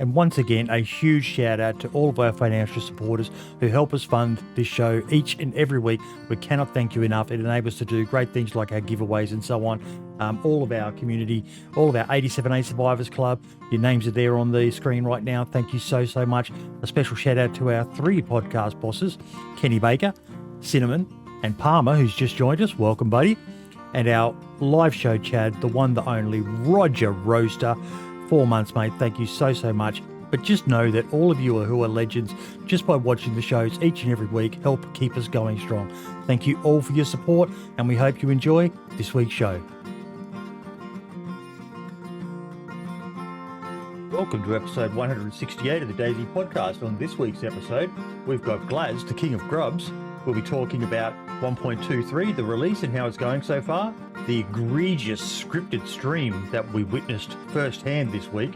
And once again, a huge shout out to all of our financial supporters who help us fund this show each and every week. We cannot thank you enough. It enables us to do great things like our giveaways and so on. All of our community, all of our 87A Survivors Club, your names are there on the screen right now. Thank you so much. A special shout out to our 3 podcast bosses, Kenny Baker, Cinnamon, and Palmer, who's just joined us. Welcome, buddy. And our live show Chad, the one, the only, Roger Roaster. 4 months, mate. Thank you so much. But just know that all of you who are legends, just by watching the shows each and every week, help keep us going strong. Thank you all for your support, and we hope you enjoy this week's show. Welcome to episode 168 of the DayZ Podcast. On this week's episode, we've got Glaz, the King of Grubs. We'll be talking about 1.23, the release and how it's going so far, the egregious scripted stream that we witnessed firsthand this week,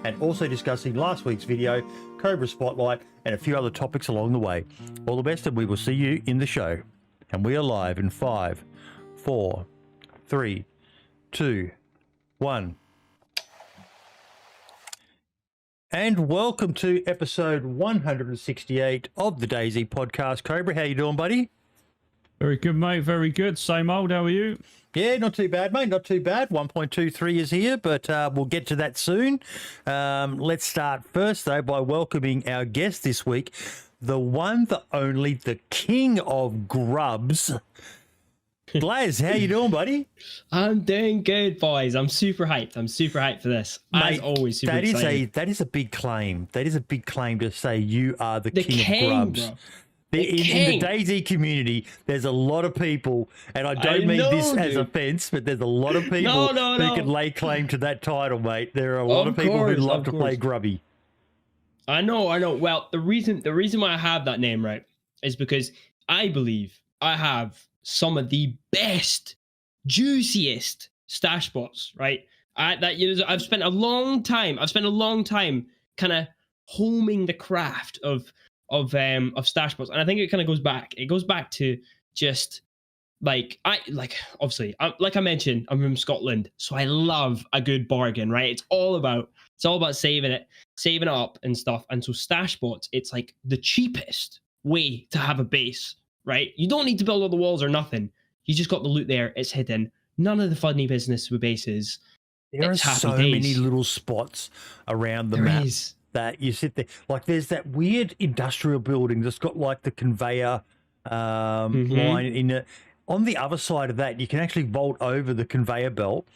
and also discussing last week's video, Cobra Spotlight, and a few other topics along the way. All the best, and we will see you in the show. And we are live in 5, 4, 3, 2, 1. And welcome to episode 168 of the DayZ Podcast. Cobra, how you doing, buddy? Very good, mate. Very good. Same old. How are you? Yeah, not too bad, mate. Not too bad. 1.23 is here, but we'll get to that soon. Let's start first, though, by welcoming our guest this week, the one, the only, the King of Grubs. Glaz, how you doing, buddy? I'm doing good, boys. I'm super hyped. I'm super hyped for this. Mate, as always, super excited. That is a big claim. That is a big claim to say you are the King of Grubs. Bro. In the DayZ community, there's a lot of people, and I don't mean this as offense, but there's a lot of people who can lay claim to that title, mate. There are a lot of people who love to play grubby. I know. Well, the reason why I have that name, right, is because I believe I have some of the best, juiciest stash spots, right? I've spent a long time kind of homing the craft of stash spots, and I think it kind of goes back to just like obviously, like I mentioned, I'm from Scotland, so I love a good bargain, right? It's all about saving it up and stuff. And so stash spots, it's like the cheapest way to have a base, right? You don't need to build all the walls or nothing. You just got the loot there. It's hidden. None of the funny business with bases. There are so many little spots around the map that you sit there. Like there's that weird industrial building that's got like the conveyor line in it. On the other side of that, you can actually vault over the conveyor belt,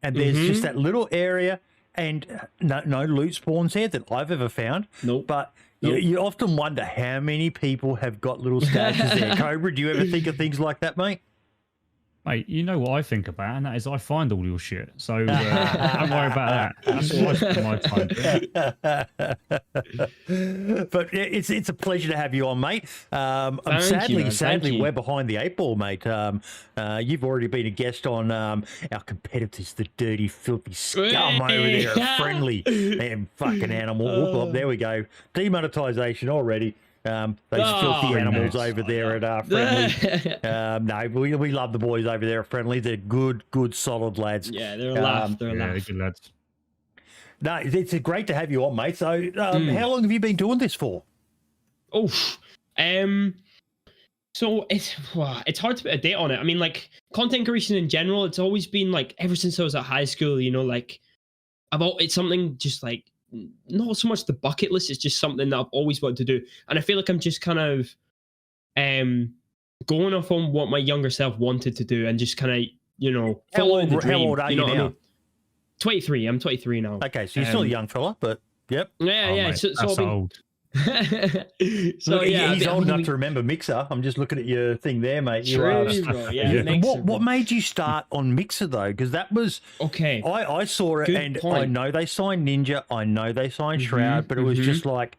and there's just that little area, and no loot spawns there that I've ever found. Nope. But you often wonder how many people have got little stashes there. Cobra, do you ever think of things like that, mate? Mate, you know what I think about, and that is I find all your shit. So don't worry about that. That's what I spend my time. But it's a pleasure to have you on, mate. Sadly, we're behind the 8 ball, mate. You've already been a guest on our competitors, the dirty, filthy scum over there at Friendly. Damn fucking animal. Oh, there we go. Demonetization already. Those filthy animals over there at Friendly. No, we love the boys over there at Friendly. They're good, solid lads. Yeah, they're a laugh. They're good lads. No, it's great to have you on, mate. So, how long have you been doing this for? So it's hard to put a date on it. I mean, like content creation in general, it's always been like ever since I was at high school. You know, like it's something just like. Not so much the bucket list, it's just something that I've always wanted to do. And I feel like I'm just kind of going off on what my younger self wanted to do and just kind of, following the dream. How old are you now? I mean? 23. I'm 23 now. Okay, so you're still a young fella, but yep. Yeah. Mate, so that's old. He's old enough to remember Mixer. I'm just looking at your thing there, mate. Bro. Yeah. What made you start on Mixer though? Because that was okay. I saw it, and point. I know they signed Ninja, I know they signed Shroud, but it was just like,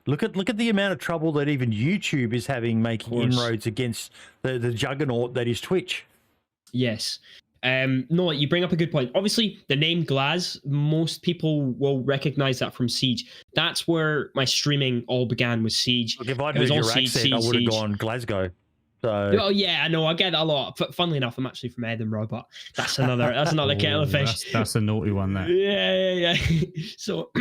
look at the amount of trouble that even YouTube is having making inroads against the juggernaut that is Twitch. Yes. No, you bring up a good point. Obviously, the name Glaz, most people will recognize that from Siege. That's where my streaming all began, with Siege. Look, if I'd heard your accent, I would have gone Glasgow. So. Oh yeah, I know. I get that a lot. Funnily enough, I'm actually from Edinburgh, but that's another kettle of fish. That's a naughty one, there. Yeah. So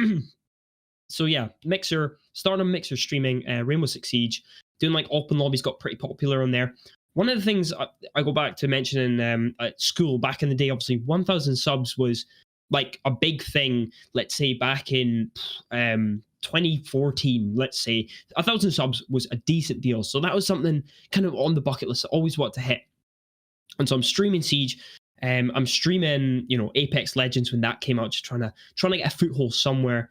So yeah, Mixer, started on Mixer streaming, Rainbow Six Siege, doing like open lobbies, got pretty popular on there. One of the things I go back to mentioning at school back in the day, obviously 1,000 subs was like a big thing. Let's say back in 2014, let's say 1,000 subs was a decent deal. So that was something kind of on the bucket list I always wanted to hit. And so I'm streaming Siege. I'm streaming, Apex Legends when that came out, just trying to get a foothold somewhere.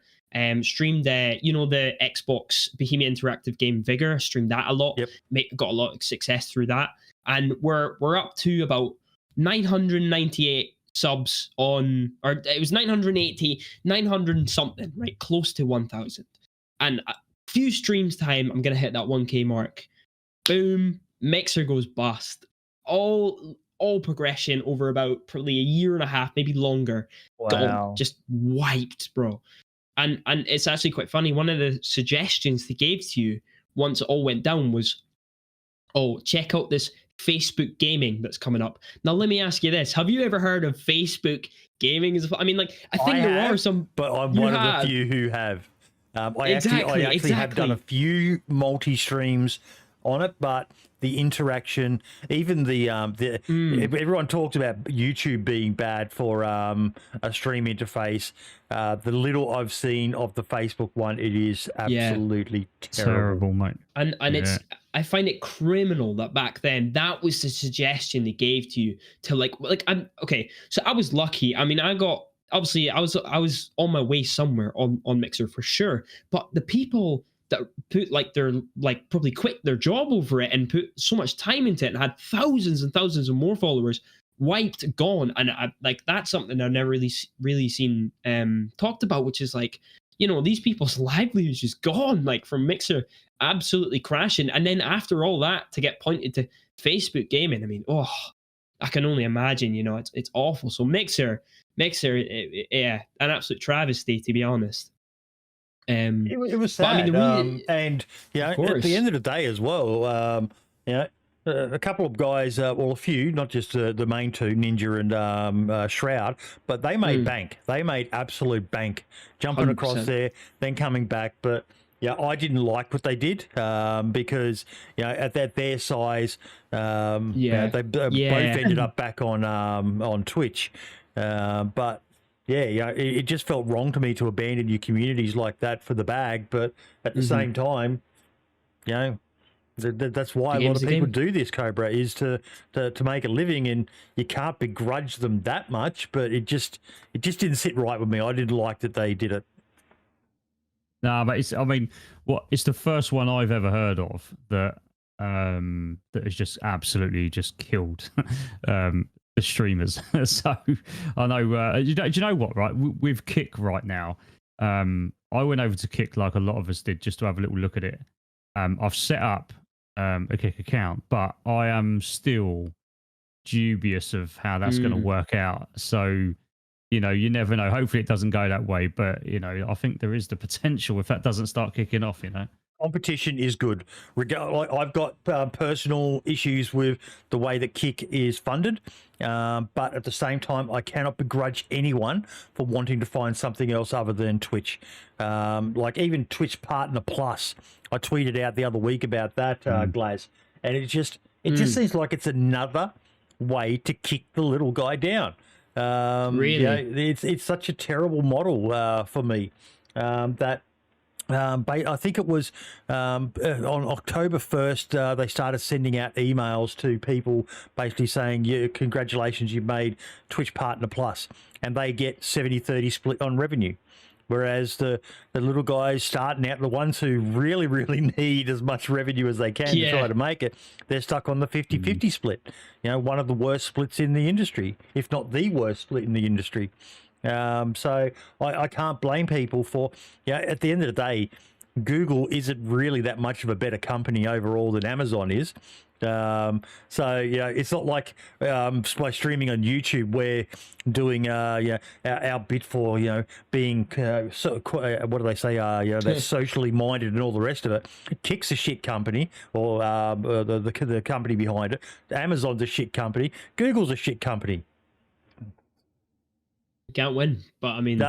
Streamed the Xbox Bohemia Interactive game Vigor. Streamed that a lot. Yep. Got a lot of success through that, and we're up to about 998 subs on, or it was 980, 900 and something, right, close to 1,000. And a few streams time, I'm gonna hit that 1K mark. Boom, Mixer goes bust. All progression over about probably a year and a half, maybe longer. Wow. Got just wiped, bro. And it's actually quite funny. One of the suggestions they gave to you once it all went down was, check out this Facebook gaming that's coming up. Now, let me ask you this. Have you ever heard of Facebook gaming? I mean, like, I think there are some... But I'm one of the few who have. I actually have done a few multi-streams on it, but the interaction, even everyone talks about YouTube being bad for a stream interface. The little I've seen of the Facebook one, it is absolutely terrible, mate. And it's, I find it criminal that back then that was the suggestion they gave to you to I'm okay. So I was lucky. I mean, I was on my way somewhere on Mixer for sure, but the people that put probably quit their job over it and put so much time into it and had thousands and thousands of more followers wiped, gone. And that's something I've never really seen talked about, which is these people's livelihoods just gone, from Mixer absolutely crashing. And then after all that, to get pointed to Facebook gaming, I mean, I can only imagine, it's awful. So Mixer, an absolute travesty, to be honest. It was sad, and at the end of the day as well, a couple of guys, a few, not just the main two, Ninja and Shroud, but they made bank. They made absolute bank, jumping 100%. Across there, then coming back. But I didn't like what they did because at their size, they both ended up back on Twitch, but. It just felt wrong to me to abandon your communities like that for the bag. But at the same time, that's why a lot of people do this, Cobra, is to make a living, and you can't begrudge them that much. But it just didn't sit right with me. I didn't like that they did it. No, but it's the first one I've ever heard of that has just absolutely just killed the streamers. So I know, do you know what, right? With Kick right now, I went over to Kick like a lot of us did just to have a little look at it. I've set up a Kick account, but I am still dubious of how that's going to work out. So, you never know. Hopefully it doesn't go that way, but, I think there is the potential if that doesn't start kicking off, Competition is good. I've got personal issues with the way that Kick is funded, but at the same time, I cannot begrudge anyone for wanting to find something else other than Twitch. Even Twitch Partner Plus, I tweeted out the other week about that, Glaz, and it just seems like it's another way to kick the little guy down. Really, it's such a terrible model for me that. I think it was on October 1st, they started sending out emails to people basically saying, congratulations, you've made Twitch Partner Plus, and they get 70-30 split on revenue. Whereas the little guys starting out, the ones who really, really need as much revenue as they can to try to make it, they're stuck on the 50-50 split. One of the worst splits in the industry, if not the worst split in the industry. So I can't blame people for, at the end of the day, Google isn't really that much of a better company overall than Amazon is. So, it's not like by streaming on YouTube, we're doing our bit for, being, what do they say, they're socially minded and all the rest of it. Kick's a shit company, or the company behind it. Amazon's a shit company. Google's a shit company. Can't win, but I mean,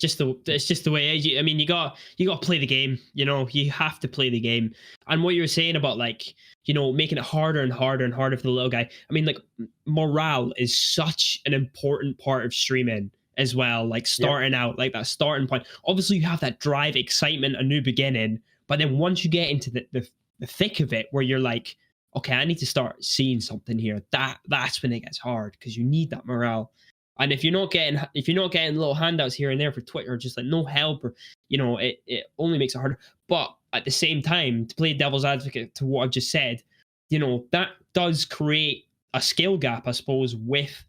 it's just the way it is. I mean, you got to play the game. You have to play the game. And what you were saying about like, making it harder and harder and harder for the little guy. I mean, like morale is such an important part of streaming as well. Like starting out, like that starting point. Obviously, you have that drive, excitement, a new beginning. But then once you get into the thick of it, where you're like, okay, I need to start seeing something here. That's when it gets hard, because you need that morale. And if you're not getting little handouts here and there for Twitter, just like no help, or it only makes it harder. But at the same time, to play devil's advocate to what I've just said, that does create a skill gap, I suppose, with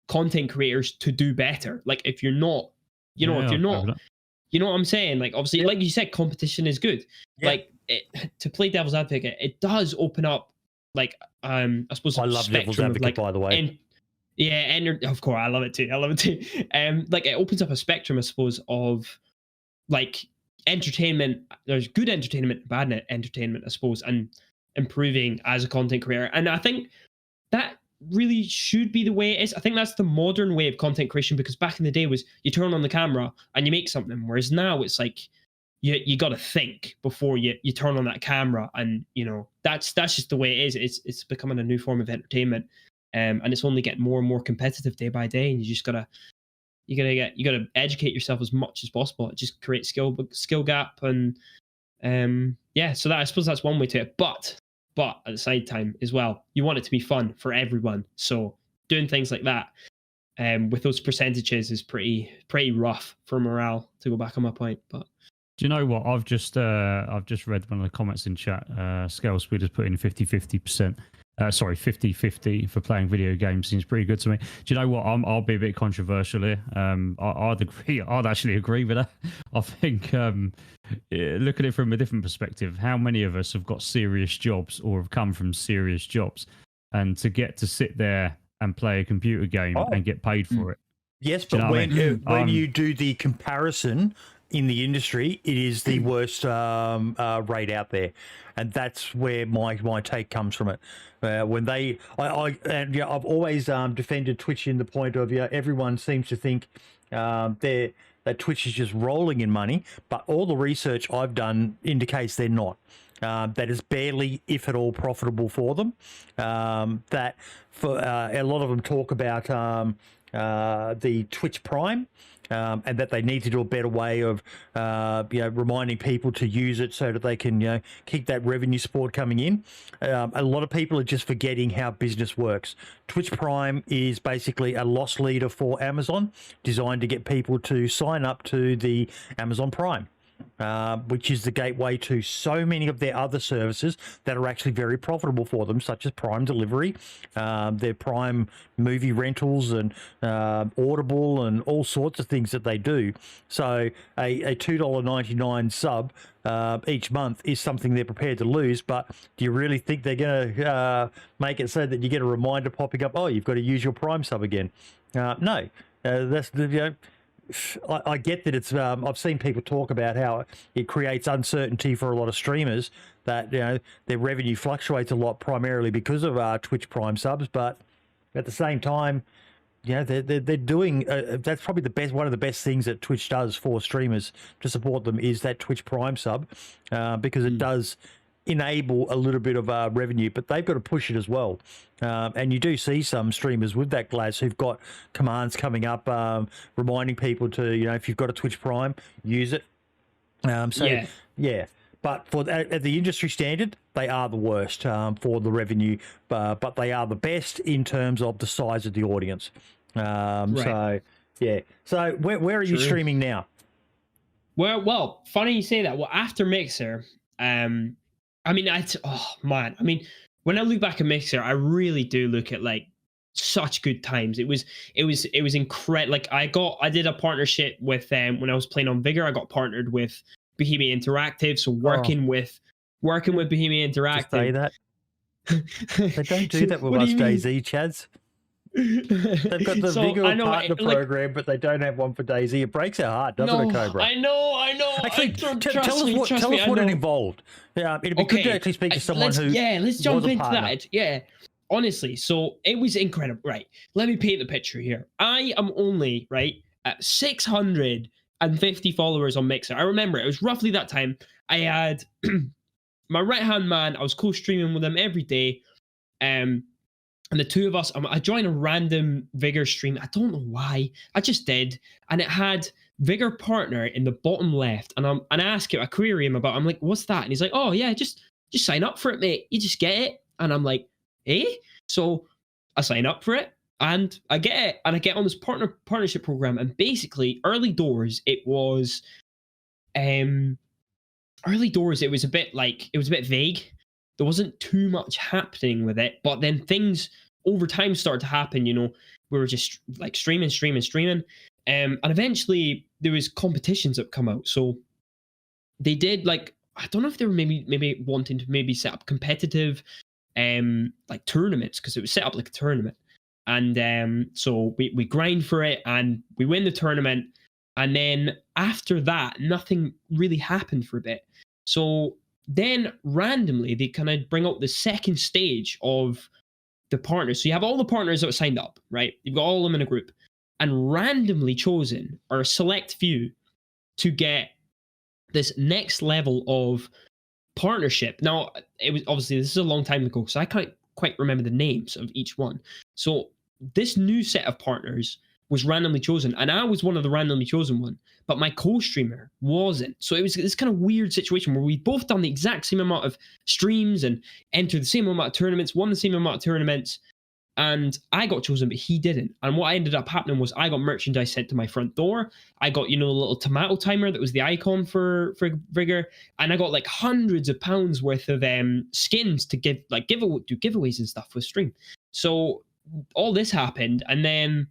content creators to do better. Like if you're not, you know what I'm saying? Like obviously, like you said, competition is good. Yeah. Like to play devil's advocate, it does open up like I suppose I love devil's advocate, like, by the way. And of course, I love it too. Like it opens up a spectrum, I suppose, of like entertainment. There's good entertainment, bad entertainment, I suppose, and improving as a content creator. And I think that really should be the way it is. I think that's the modern way of content creation, because back in the day was you turn on the camera and you make something, whereas now it's like you got to think before you turn on that camera, and that's just the way it is. It's becoming a new form of entertainment. And it's only getting more and more competitive day by day, and you just gotta educate yourself as much as possible. It just creates skill gap, and so that, I suppose that's one way to it. But at the side time as well, you want it to be fun for everyone. So doing things like that, with those percentages is pretty rough for morale, to go back on my point. But do you know what? I've just read one of the comments in chat. Scale Speed has put in 50-50%. 50-50 for playing video games seems pretty good to me. Do you know what? I'll be a bit controversial here. I'd actually agree with that. I think look at it from a different perspective. How many of us have got serious jobs or have come from serious jobs, and to get to sit there and play a computer game and get paid for it? Yes, but when you do the comparison in the industry, it is the worst rate out there, and that's where my take comes from it. When I've always defended Twitch in the point of everyone seems to think that Twitch is just rolling in money, but all the research I've done indicates they're not. That is barely, if at all, profitable for them. That for a lot of them talk about the Twitch Prime. And that they need to do a better way of, reminding people to use it so that they can, keep that revenue support coming in. A lot of people are just forgetting how business works. Twitch Prime is basically a loss leader for Amazon, designed to get people to sign up to the Amazon Prime. Which is the gateway to so many of their other services that are actually very profitable for them, such as Prime Delivery, their Prime movie rentals, and Audible, and all sorts of things that they do. So a $2.99 sub each month is something they're prepared to lose, but do you really think they're going to make it so that you get a reminder popping up, oh, you've got to use your Prime sub again? No, that's the... I get that it's. I've seen people talk about how it creates uncertainty for a lot of streamers, that their revenue fluctuates a lot primarily because of Twitch Prime subs. But at the same time, they're doing. That's probably one of the best things that Twitch does for streamers to support them, is that Twitch Prime sub, because it does enable a little bit of revenue, but they've got to push it as well. And you do see some streamers with that, Glaz, who've got commands coming up, reminding people to, if you've got a Twitch Prime, use it. But at the industry standard, they are the worst for the revenue, but they are the best in terms of the size of the audience. Right. So where are you streaming now? Well, funny you say that. Well, after Mixer, when I look back at Mixer, I really do look at like such good times. It was incredible. Like I did a partnership with when I was playing on Vigor. I got partnered with Bohemia Interactive, so working with Bohemia Interactive. Just say that. They don't do that with us, DayZ, Chads. They've got the Vigor partner program, but they don't have one for DayZ. It breaks our heart, doesn't it, Cobra? I know. Actually, tell us what it involved. It'd be good to actually speak to someone who. Yeah, let's jump into that. Yeah, honestly, so it was incredible. Right, let me paint the picture here. I am only at 600 250 followers on Mixer. I remember it was roughly that time. I had my right hand man. I was co-streaming with him every day. And the two of us, I joined a random Vigor stream. I don't know why. I just did. And it had Vigor partner in the bottom left. And I ask him, I query him about, I'm like, what's that? And he's like, oh yeah, just sign up for it, mate. You just get it. And I'm like, eh? So I sign up for it and I get it. And I get on this partnership program. And basically, early doors, it was a bit vague. There wasn't too much happening with it, but then things over time started to happen. You know, we were just like streaming, and eventually there was competitions that come out. So they did like, I don't know if they were maybe wanting to set up competitive like tournaments, because it was set up like a tournament, and so we grind for it and we win the tournament, and then after that nothing really happened for a bit. So then randomly they kind of bring up the second stage of the partners. So you have all the partners that are signed up, right? You've got all of them in a group, and randomly chosen are a select few to get this next level of partnership. Now, it was obviously, this is a long time ago, so I can't quite remember the names of each one. So this new set of partners was randomly chosen, and I was one of the randomly chosen one, but my co-streamer wasn't. So it was this kind of weird situation where we'd both done the exact same amount of streams and entered the same amount of tournaments, won the same amount of tournaments, and I got chosen, but he didn't. And what ended up happening was I got merchandise sent to my front door. I got, you know, a little tomato timer that was the icon for Vigor, and I got like hundreds of pounds worth of skins to do giveaways and stuff with stream. So all this happened, and then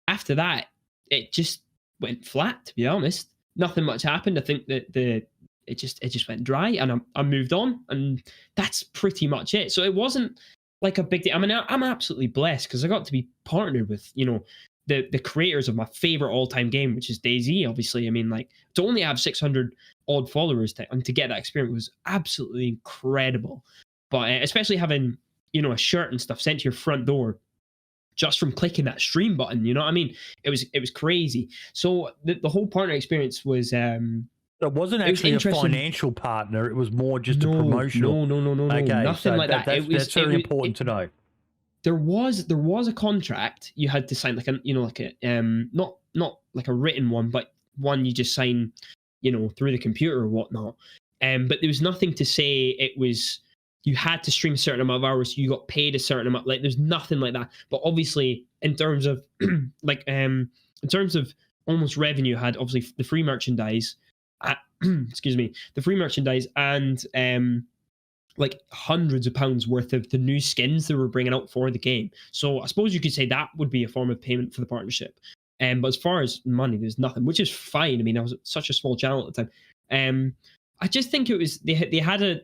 after that, it just went flat, to be honest. Nothing much happened. I think that it just went dry, and I moved on, and that's pretty much it. So it wasn't like a big deal. I mean, I'm absolutely blessed because I got to be partnered with, you know, the creators of my favorite all-time game, which is DayZ, obviously. I mean, like, to only have 600 odd followers and to get that experience was absolutely incredible. But especially having, you know, a shirt and stuff sent to your front door just from clicking that stream button, you know what I mean? It was crazy. So the whole partner experience was it wasn't actually a financial partner. It was more just a promotional. No. Okay, nothing like that. That's very important to know. There was a contract you had to sign, like not like a written one, but one you just sign, you know, through the computer or whatnot. But there was nothing to say it was you had to stream a certain amount of hours, so you got paid a certain amount. Like, there's nothing like that. But obviously, in terms of in terms of almost revenue, had obviously the free merchandise. Excuse me, the free merchandise and like hundreds of pounds worth of the new skins that were bringing out for the game. So I suppose you could say that would be a form of payment for the partnership. But as far as money, there's nothing, which is fine. I mean, I was such a small channel at the time. I just think it was they're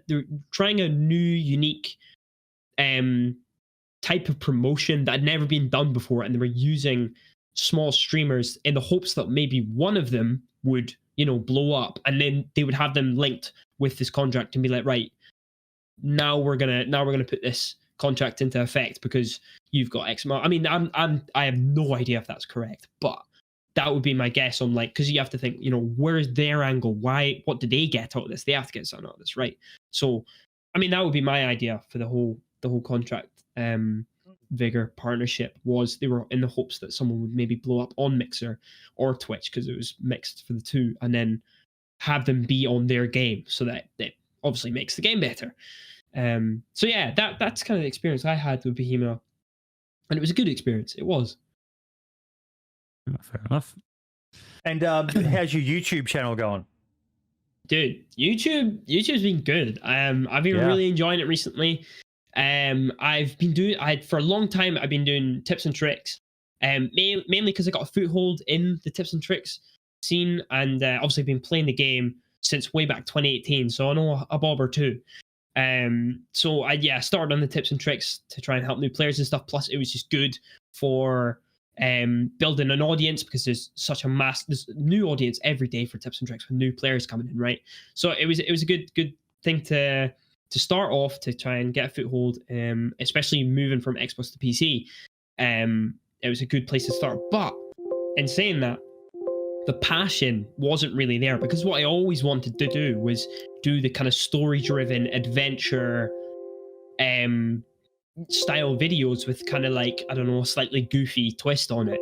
trying a new, unique type of promotion that had never been done before, and they were using small streamers in the hopes that maybe one of them would, you know, blow up, and then they would have them linked with this contract and be like, right, now we're gonna put this contract into effect because you've got X amount. I mean, I have no idea if that's correct, but that would be my guess on, like, because you have to think, you know, where is their angle? What did they get out of this? They have to get something out of this, right? So, I mean, that would be my idea for the whole contract. Vigor partnership was they were in the hopes that someone would maybe blow up on Mixer or Twitch, because it was mixed for the two, and then have them be on their game, so that it obviously makes the game better. So yeah, that's kind of the experience I had with Behemoth, and it was a good experience. It was. Fair enough. And how's your YouTube channel going? Dude, YouTube's been good. I've been really enjoying it recently. For a long time I've been doing tips and tricks, mainly because I got a foothold in the tips and tricks scene, and obviously been playing the game since way back 2018, so I know a bob or two. So I started on the tips and tricks to try and help new players and stuff. Plus, it was just good for building an audience, because there's such a there's new audience every day for tips and tricks with new players coming in, right? So it was a good thing to start off, to try and get a foothold, especially moving from Xbox to PC. It was a good place to start. But in saying that, the passion wasn't really there, because what I always wanted to do was do the kind of story-driven adventure style videos with kind of like, I don't know, a slightly goofy twist on it,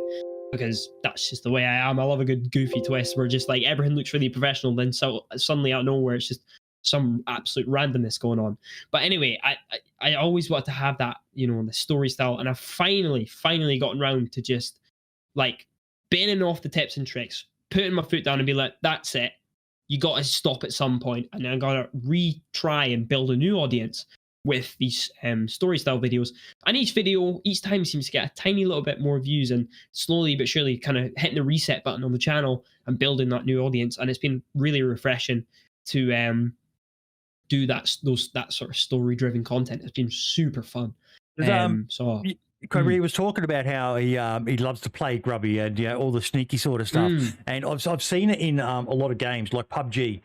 because that's just the way I am. I love a good goofy twist where just like everything looks really professional, then so suddenly out of nowhere it's just some absolute randomness going on. But anyway, I always wanted to have that, you know, the story style, and I finally gotten around to just like bending off the tips and tricks, putting my foot down and be like, that's it. You got to stop at some point, and I got to retry and build a new audience with these story style videos. And each video, each time seems to get a tiny little bit more views, and slowly but surely kind of hitting the reset button on the channel and building that new audience. And it's been really refreshing to do that sort of story driven content. It's been super fun. He was talking about how he loves to play Grubby and, you know, all the sneaky sort of stuff. And I've seen it in a lot of games like PUBG.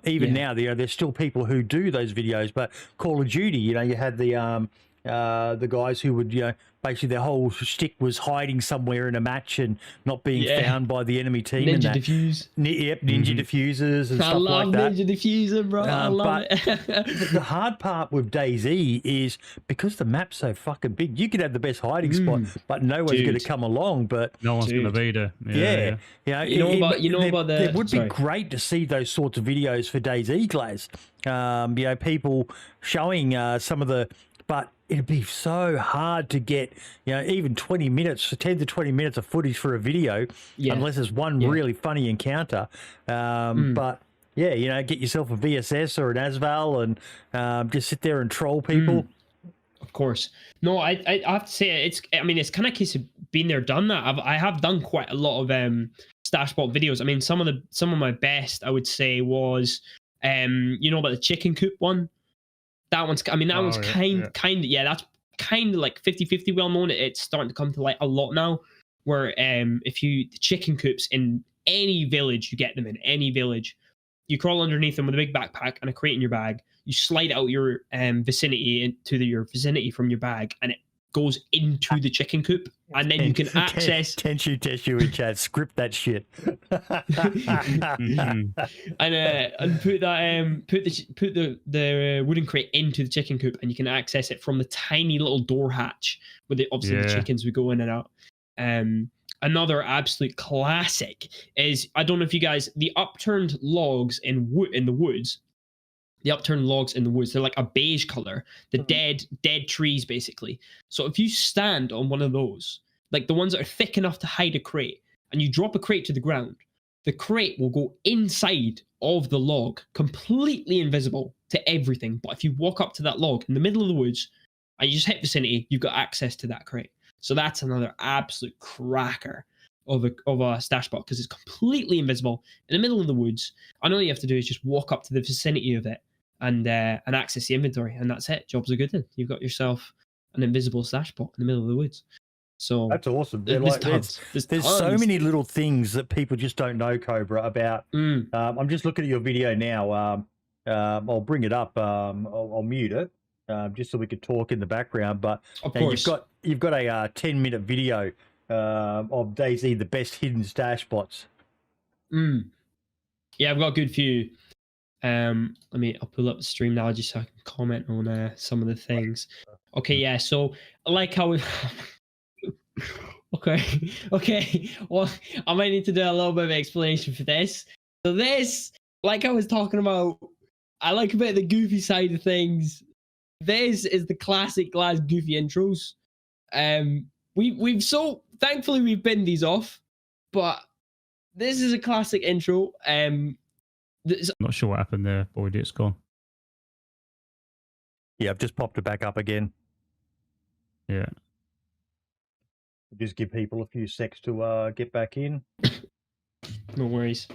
Even now, there's still people who do those videos. But Call of Duty, you know, you had the guys who would, you know, basically their whole shtick was hiding somewhere in a match and not being found by the enemy team. Ninja defuse. Ninja diffusers and stuff like that. I love Ninja diffuser, bro. I love it. The hard part with DayZ is because the map's so fucking big, you could have the best hiding spot, but no one's going to come along. But no one's going to be there. Yeah. It would be great to see those sorts of videos for DayZ Glaz. You know, people showing some of the, but it'd be so hard to get, you know, even 20 minutes, 10 to 20 minutes of footage for a video, unless it's one really funny encounter. But yeah, you know, get yourself a VSS or an Asval and just sit there and troll people. Of course. No, I have to say it's kind of a case of been there, done that. I have done quite a lot of Stashbot videos. I mean, some of my best I would say was you know about the chicken coop one. That one's, I mean, that one's kind of, that's kind of like 50-50 well known. It's starting to come to light a lot now, where if the chicken coops in any village, you get them in any village, you crawl underneath them with a big backpack and a crate in your bag, you slide out your vicinity into your vicinity from your bag, and it goes into the chicken coop, and then you can access. Test you in chat. Script that shit. And put the wooden crate into the chicken coop, and you can access it from the tiny little door hatch where obviously the chickens would go in and out. Another absolute classic is, I don't know if you guys, the upturned logs in the woods. The upturned logs in the woods, they're like a beige color, the dead trees basically. So if you stand on one of those, like the ones that are thick enough to hide a crate, and you drop a crate to the ground, the crate will go inside of the log, completely invisible to everything. But if you walk up to that log in the middle of the woods and you just hit vicinity, you've got access to that crate. So that's another absolute cracker of a stash bot, because it's completely invisible in the middle of the woods, and all you have to do is just walk up to the vicinity of it and access the inventory, and that's it. Jobs are good then. You've got yourself an invisible stash bot in the middle of the woods. So that's awesome. There's so many little things that people just don't know, Cobra, about. I'm just looking at your video now. I'll bring it up. I'll mute it just so we could talk in the background. But of course, you've got a 10-minute video of DayZ, the best hidden stash bots. Yeah, I've got a good few. I'll pull up the stream now just so I can comment on some of the things. Okay, yeah. So I like how we. Okay. Well, I might need to do a little bit of explanation for this. So this, like I was talking about, I like a bit of the goofy side of things. This is the classic Glaz goofy intros. Thankfully we've binned these off, but this is a classic intro. I'm not sure what happened there, Boyd. It's gone. Yeah, I've just popped it back up again. Yeah. Just give people a few secs to get back in. No worries.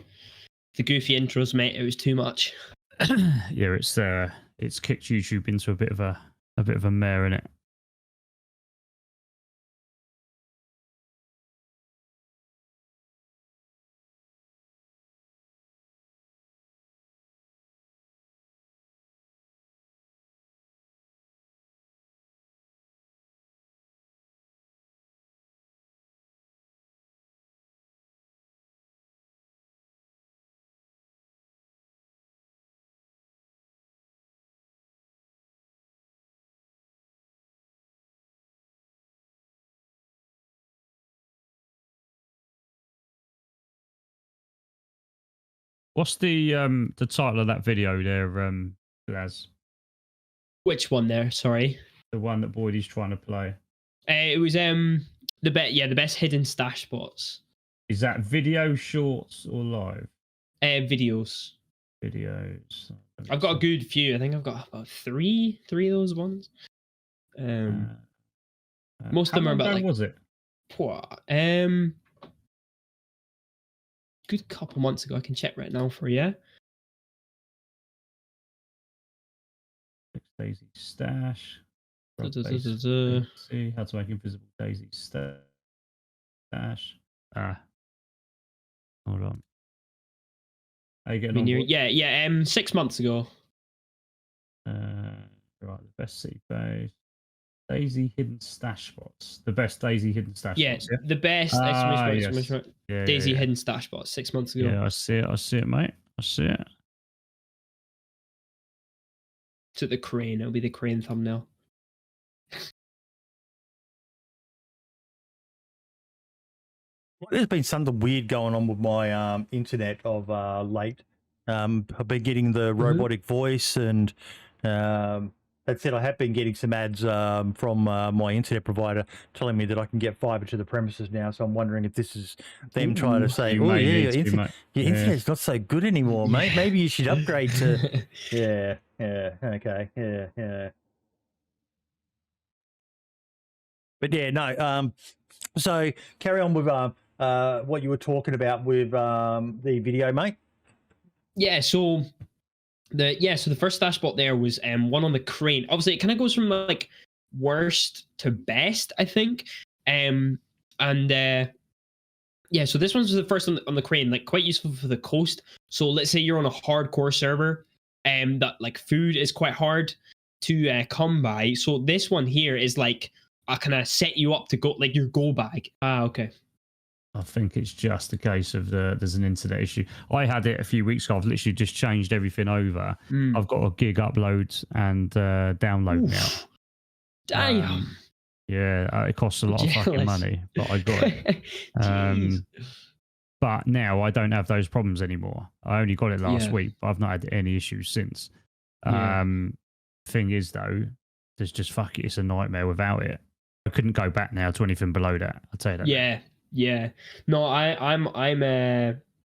The goofy intros, mate. It was too much. Yeah, it's kicked YouTube into a bit of a mare, innit? What's the title of that video there, Glaz? Which one there? Sorry. The one that Boydie's trying to play. It was the best hidden stash spots. Is that video, shorts, or live? Videos. Videos. I've got a good few. I think I've got about three of those ones. Most of them are about like. Was it? Good couple months ago. I can check right now for you. DayZ stash. See how to make invisible DayZ stash. Hold on. How you getting on? Yeah. 6 months ago. Right, the best seed base. DayZ hidden stash spots. The best DayZ hidden stash spots. Yeah, the best yes. DayZ hidden stash spots 6 months ago. Yeah, I see it, mate. I see it. To the crane. It'll be the crane thumbnail. There's been something weird going on with my internet of late. I've been getting the robotic voice, and that said, I have been getting some ads from my internet provider telling me that I can get fiber to the premises now. So I'm wondering if this is them trying to say, "Oh yeah, your internet's not so good anymore, mate. Maybe you should upgrade to." Yeah. Okay. Yeah. But yeah, no. So carry on with what you were talking about with the video, mate. Yeah. So the first stash spot there was one on the crane. Obviously, it kind of goes from like worst to best, I think. So this one's the first on the crane, like quite useful for the coast. So let's say you're on a hardcore server, that like food is quite hard to come by. So this one here is like I kind of set you up to go, like your go bag. Okay. I think it's just a case of there's an internet issue. I had it a few weeks ago. I've literally just changed everything over. I've got a gig upload and download now. Damn. It costs a lot of fucking money, but I got it. But now I don't have those problems anymore. I only got it last week, but I've not had any issues since. Thing is though, there's just it's a nightmare without it. I couldn't go back now to anything below that. I'll tell you that. Yeah. No, I'm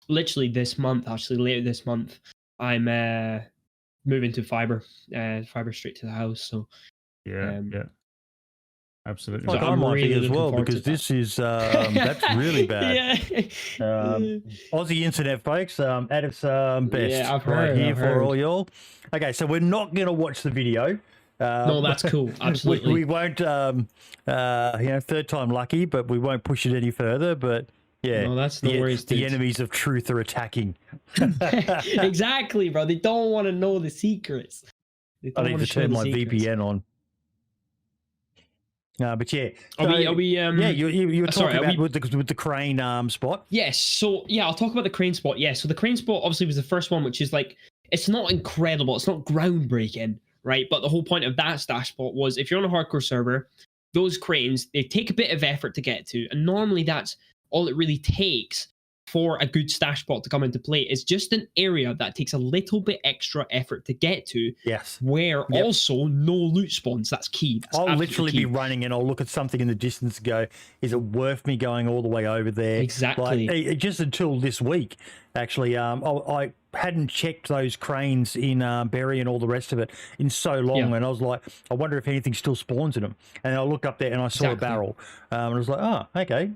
literally this month, actually later this month, I'm moving to fiber straight to the house. So yeah. Absolutely. Like I might be as well, because this is that's really bad. Aussie internet folks at its best. Yeah, I've heard. Here for all y'all. Okay, so we're not gonna watch the video. No, that's cool. Absolutely. We won't, third time lucky, but we won't push it any further. But yeah, no, that's no worries. The enemies of truth are attacking. Exactly, bro. They don't want to know the secrets. I need to turn my VPN on. But yeah, so, are we you were talking about with the crane spot. Yes, so I'll talk about the crane spot. Yeah, so the crane spot obviously was the first one, which is like, it's not incredible, it's not groundbreaking, right? But the whole point of that stash spot was, if you're on a hardcore server, those cranes, they take a bit of effort to get to, and normally that's all it really takes for a good stash spot to come into play. It's just an area that takes a little bit extra effort to get to. Yes. Where also no loot spawns. That's key. That's I'll literally be running and I'll look at something in the distance and go, is it worth me going all the way over there? Exactly. Like, just until this week, actually, I hadn't checked those cranes in Berry and all the rest of it in so long, and I was like, I wonder if anything still spawns in them. And I looked up there and I saw a barrel, and I was like, oh, okay,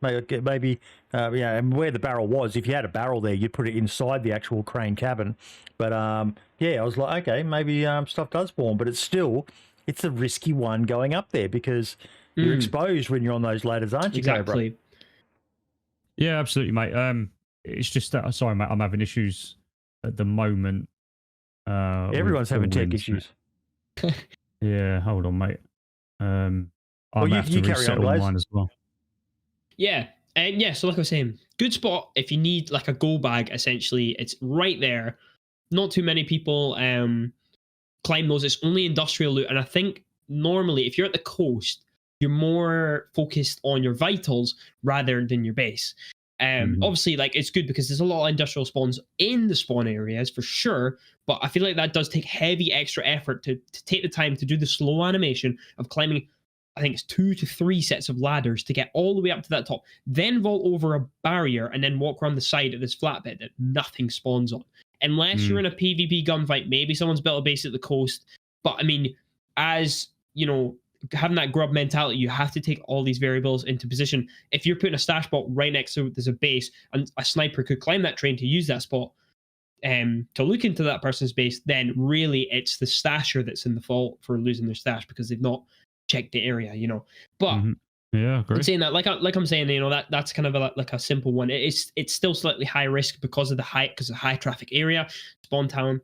maybe and where the barrel was, if you had a barrel there, you'd put it inside the actual crane cabin. But I was like, okay, maybe stuff does spawn, but it's a risky one going up there because you're exposed when you're on those ladders, aren't you, exactly. Cobra? Yeah, absolutely, mate. It's just that, sorry, mate, I'm having issues at the moment. Everyone's having tech issues. Yeah, hold on, mate. I'm you carry on, Glaz. Mine as well. Yeah, and so like I was saying, good spot if you need like a go bag. Essentially, it's right there. Not too many people climb those. It's only industrial loot, and I think normally if you're at the coast, you're more focused on your vitals rather than your base. Obviously, like, it's good because there's a lot of industrial spawns in the spawn areas for sure, but I feel like that does take heavy extra effort to take the time to do the slow animation of climbing. I think it's 2 to 3 sets of ladders to get all the way up to that top, then vault over a barrier and then walk around the side of this flat bit that nothing spawns on. Unless you're in a PvP gunfight, maybe someone's built a base at the coast. But I mean, as you know, having that grub mentality, you have to take all these variables into position. If you're putting a stash spot right next to there's a base and a sniper could climb that train to use that spot to look into that person's base, then really it's the stasher that's in the fault for losing their stash because they've not checked the area, you know. But yeah, great. I'm saying that, like I'm saying, you know, that's kind of like a simple one. It's still slightly high risk because of the high traffic area, spawn town.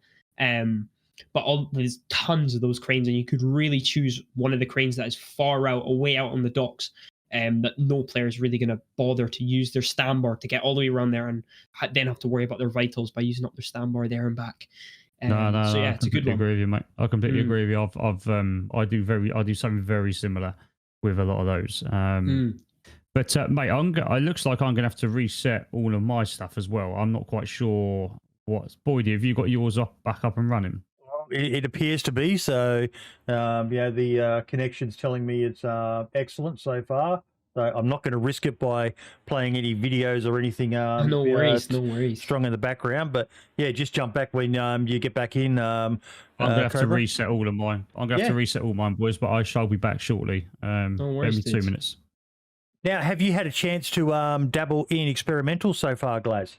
But there's tons of those cranes, and you could really choose one of the cranes that is far out, away out on the docks, that no player is really going to bother to use their stand bar to get all the way around there, and then have to worry about their vitals by using up their stand bar there and back. So yeah, it's a good one. I agree with you, mate. I completely agree with you. I do something very similar with a lot of those. But mate, it looks like I'm gonna have to reset all of my stuff as well. I'm not quite sure what's. Boydie, have you got yours back up and running? It appears to be so. The connection's telling me it's excellent so far. So I'm not going to risk it by playing any videos or anything. No worries. Strong in the background, but yeah, just jump back when you get back in. I'm going to have to reset all of mine. I'm going to have to reset all mine, boys, but I shall be back shortly. No worries, maybe 2 minutes. Now, have you had a chance to dabble in experimental so far, Glaz?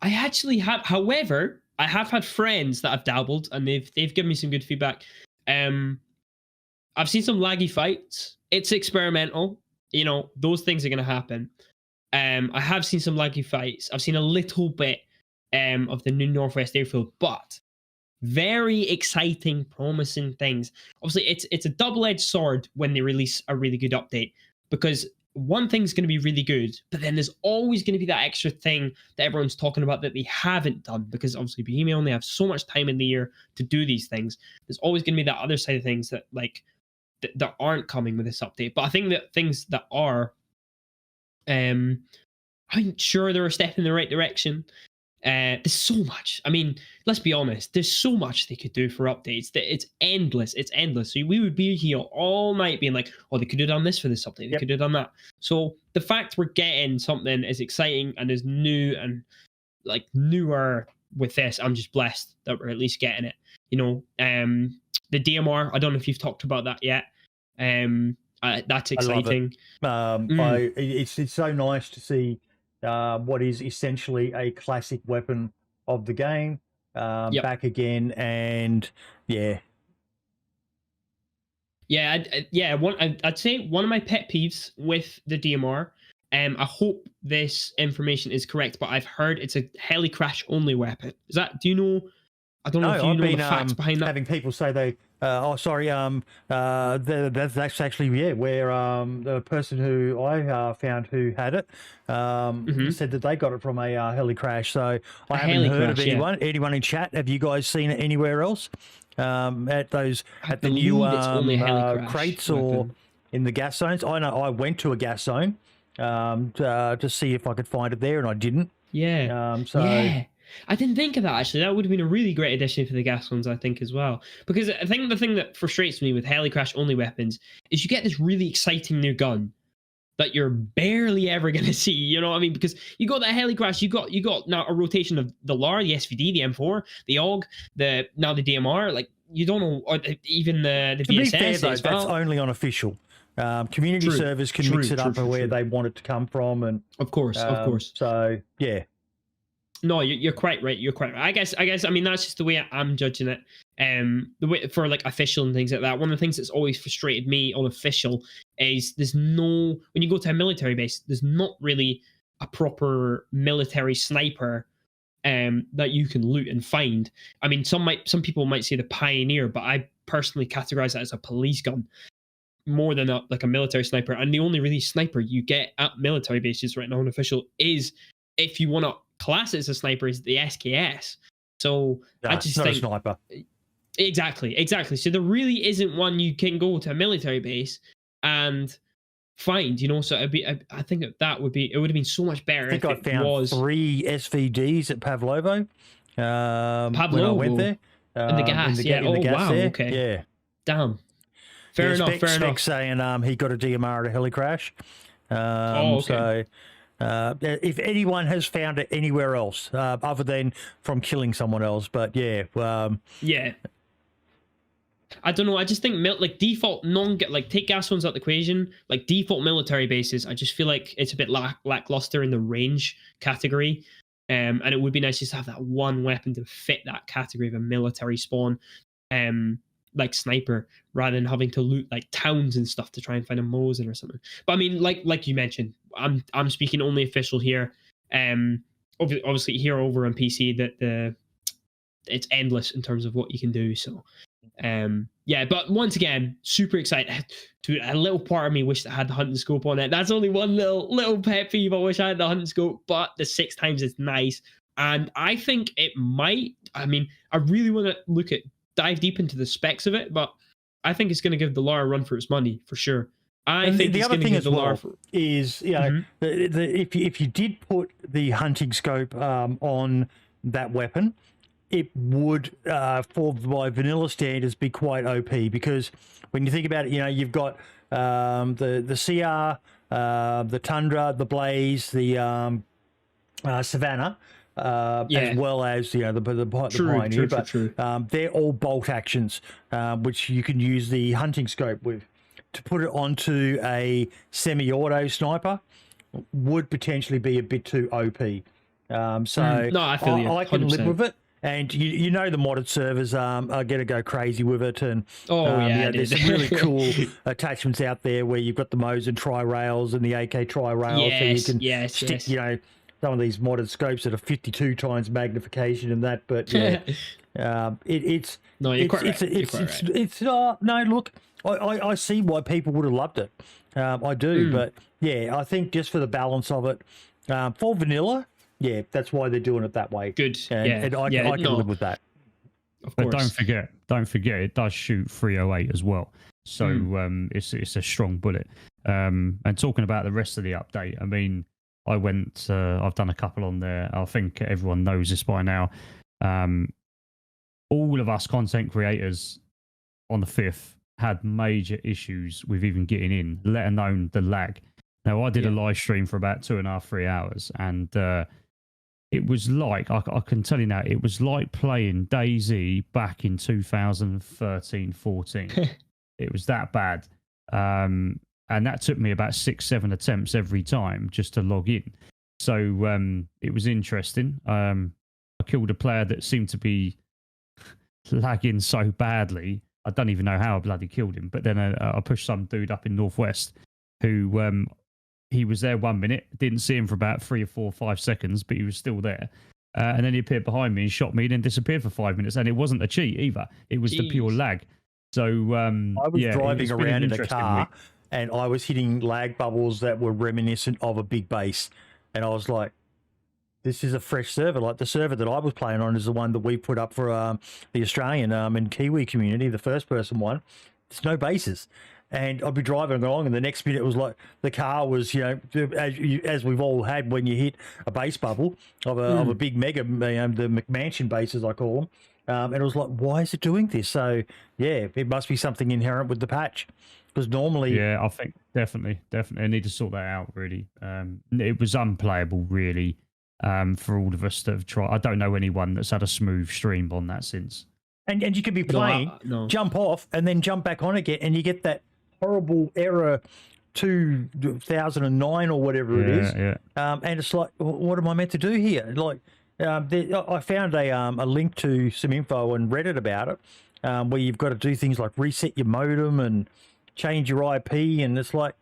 I actually have. However, I have had friends that have dabbled, and they've given me some good feedback. I've seen some laggy fights. It's experimental. You know, those things are going to happen. I have seen some laggy fights. I've seen a little bit of the new Northwest Airfield, but very exciting, promising things. Obviously, it's a double-edged sword when they release a really good update, because one thing's going to be really good, but then there's always going to be that extra thing that everyone's talking about that they haven't done, because obviously Bohemia only have so much time in the year to do these things. There's always going to be that other side of things that that aren't coming with this update. But I think that things that are, I'm sure they're a step in the right direction. There's so much. I mean, let's be honest. There's so much they could do for updates that it's endless. It's endless. So we would be here all night being like, oh, they could have done this for this update. They could have done that. So the fact we're getting something as exciting and as new and like newer with this, I'm just blessed that we're at least getting it. You know, the DMR, I don't know if you've talked about that yet. That's exciting. It's so nice to see what is essentially a classic weapon of the game back again, and I'd say one of my pet peeves with the DMR. I hope this information is correct, but I've heard it's a heli crash only weapon. Is that? Do you know? I don't know if you know the facts behind that. Having people say they, that's actually where the person who I found who had it said that they got it from a heli crash. So I haven't heard of anyone in chat. Have you guys seen it anywhere else? At the new crates or in the gas zones? I know I went to a gas zone to see if I could find it there, and I didn't. I didn't think of that, actually. That would have been a really great addition for the gas ones, I think, as well. Because I think the thing that frustrates me with heli crash only weapons is you get this really exciting new gun that you're barely ever going to see, you know what I mean? Because you got that heli crash, you got now a rotation of the LAR, the SVD, the M4, the AUG, now the DMR, like, you don't know, or even the VSS. To be fair, though, that's only on official. Community servers can mix it up where they want it to come from, and of course. So yeah. No, you're quite right. You're quite right. I guess. I mean, that's just the way I'm judging it. The way for like official and things like that. One of the things that's always frustrated me on official is when you go to a military base, there's not really a proper military sniper that you can loot and find. I mean, some people might say the Pioneer, but I personally categorize that as a police gun more than a military sniper. And the only really sniper you get at military bases right now on official is, if you want to class it as a sniper, is the SKS. So I just think a sniper. Exactly. So there really isn't one you can go to a military base and find, you know. So it'd be, I think that would be, it would have been so much better. I think if I it found was 3 SVDs at Pavlovo when I went there. in the gas. in the gas wow. there. Okay. Yeah. Damn. Fair enough. Spec saying he got a DMR at a heli crash. Okay. So if anyone has found it anywhere else other than from killing someone else, but yeah. Yeah. I don't know. I just think like default like take gas ones out the equation. Like default military bases, I just feel like it's a bit lackluster in the range category. And it would be nice just to have that one weapon to fit that category of a military spawn, like sniper, rather than having to loot like towns and stuff to try and find a Mosin or something. But I mean, like you mentioned, I'm speaking only official here. Obviously here over on PC that it's endless in terms of what you can do. So yeah, but once again, super excited. A little part of me wished I had the hunting scope on it. That's only one little pet peeve. I wish I had the hunting scope, but the 6 times is nice. And I think it might, I mean, I really want to dive deep into the specs of it, but I think it's going to give the Lara a run for its money for sure. I think the other thing as well is, you know, Mm-hmm. if you did put the hunting scope on that weapon, it would, for by vanilla standards, be quite OP, because when you think about it, you know, you've got the CR, the Tundra, the Blaze, the Savannah, as well as, you know, the Pioneer, but they're all bolt actions, which you can use the hunting scope with. To put it onto a semi-auto sniper would potentially be a bit too OP. So no, I feel you. I can 100%. live with it. And you know the modded servers are going to go crazy with it, and there's some really cool attachments out there where you've got the Mosin tri-rails and the AK tri-rails, so you can stick you know, some of these modded scopes that are 52 times magnification and that. But yeah, it's no, you're quite right. It's no, look, I see why people would have loved it. I do, but yeah, I think just for the balance of it, for vanilla. Yeah, that's why they're doing it that way. Good. And I can live with that. Of course. But don't forget, it does shoot 308 as well. So it's a strong bullet. And talking about the rest of the update, I mean, I've done a couple on there. I think everyone knows this by now. All of us content creators on the 5th had major issues with even getting in, let alone the lag. Now, I did a live stream for about 2.5, 3 hours, and it was like, I can tell you now, it was like playing DayZ back in 2013, 14. It was that bad. And that took me about 6-7 attempts every time just to log in. So it was interesting. I killed a player that seemed to be lagging so badly. I don't even know how I bloody killed him. But then I pushed some dude up in Northwest who... he was there 1 minute, didn't see him for about 3 or 4 or 5 seconds, but he was still there. And then he appeared behind me and shot me, and then disappeared for 5 minutes. And it wasn't a cheat either. It was the pure lag. So I was driving around in a car and I was hitting lag bubbles that were reminiscent of a big base. And I was like, this is a fresh server. Like the server that I was playing on is the one that we put up for the Australian and Kiwi community, the first person one. There's no bases. And I'd be driving along, and the next minute it was like the car was, you know, as we've all had when you hit a base bubble of a big mega, the McMansion base as I call them, and it was like, why is it doing this? So yeah, it must be something inherent with the patch, because normally, I think definitely, I need to sort that out. Really, it was unplayable, really, for all of us that have tried. I don't know anyone that's had a smooth stream on that since. And you could be playing, jump off, and then jump back on again, and you get that horrible error 2009 or whatever it is. And it's like, what am I meant to do here? Like, I found a link to some info on Reddit about it, where you've got to do things like reset your modem and change your IP, and it's like,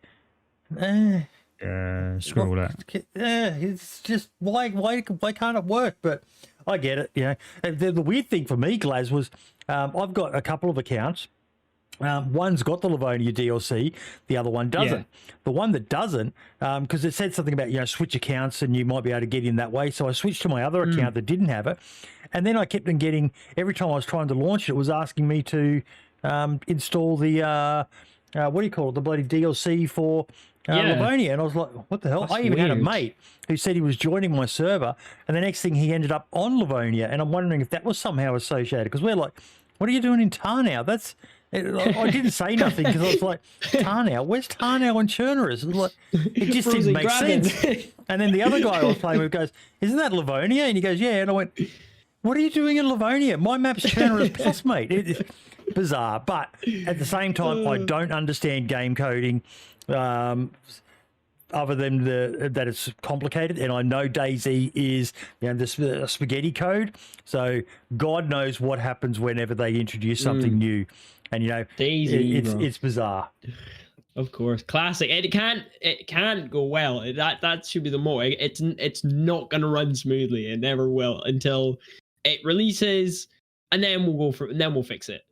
screw all that. It's just why can't it work? But I get it. You know, the weird thing for me, Glaz, was I've got a couple of accounts. One's got the Livonia DLC, the other one doesn't. Yeah. The one that doesn't, because it said something about, you know, switch accounts and you might be able to get in that way. So I switched to my other account that didn't have it. And then I kept on getting, every time I was trying to launch it, it was asking me to install the, what do you call it, the bloody DLC for Livonia, and I was like, what the hell? That's I even had a weird. mate who said he was joining my server, and the next thing he ended up on Livonia, and I'm wondering if that was somehow associated, because we're like, what are you doing in Tarnow? I didn't say nothing because I was like, Tarnow? Where's Tarnow and Chernerus? It just didn't make sense. And then the other guy I was playing with goes, isn't that Livonia? And he goes, yeah. And I went, what are you doing in Livonia? My map's Chernerus Plus, mate. It's bizarre. But at the same time, I don't understand game coding other than that it's complicated. And I know DayZ is the spaghetti code. So God knows what happens whenever they introduce something new. And, DayZ, it's bizarre. Of course, classic. It can't go well. That should be the motto. It's not gonna run smoothly. It never will until it releases, and then we'll fix it,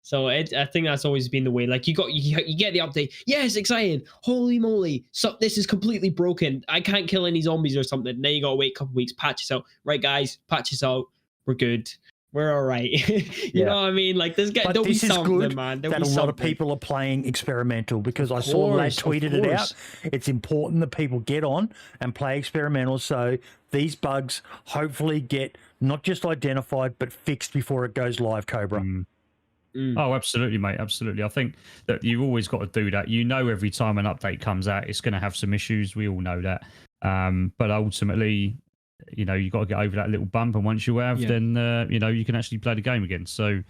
So I think that's always been the way. Like you get the update. Yes, exciting. Holy moly! So this is completely broken. I can't kill any zombies or something. Now you gotta wait a couple weeks. Patch this out. Right, guys, patch this out. We're good. We're all right. you know what I mean? Like there's but there'll this be is something, good man. that a lot of people are playing experimental, because I saw Lad tweeted it out. It's important that people get on and play experimental, so these bugs hopefully get not just identified but fixed before it goes live, Cobra. Oh, absolutely, mate. Absolutely. I think that you've always got to do that. Every time an update comes out, it's going to have some issues. We all know that. But ultimately, you got to get over that little bump, and once you have, then you can actually play the game again. So,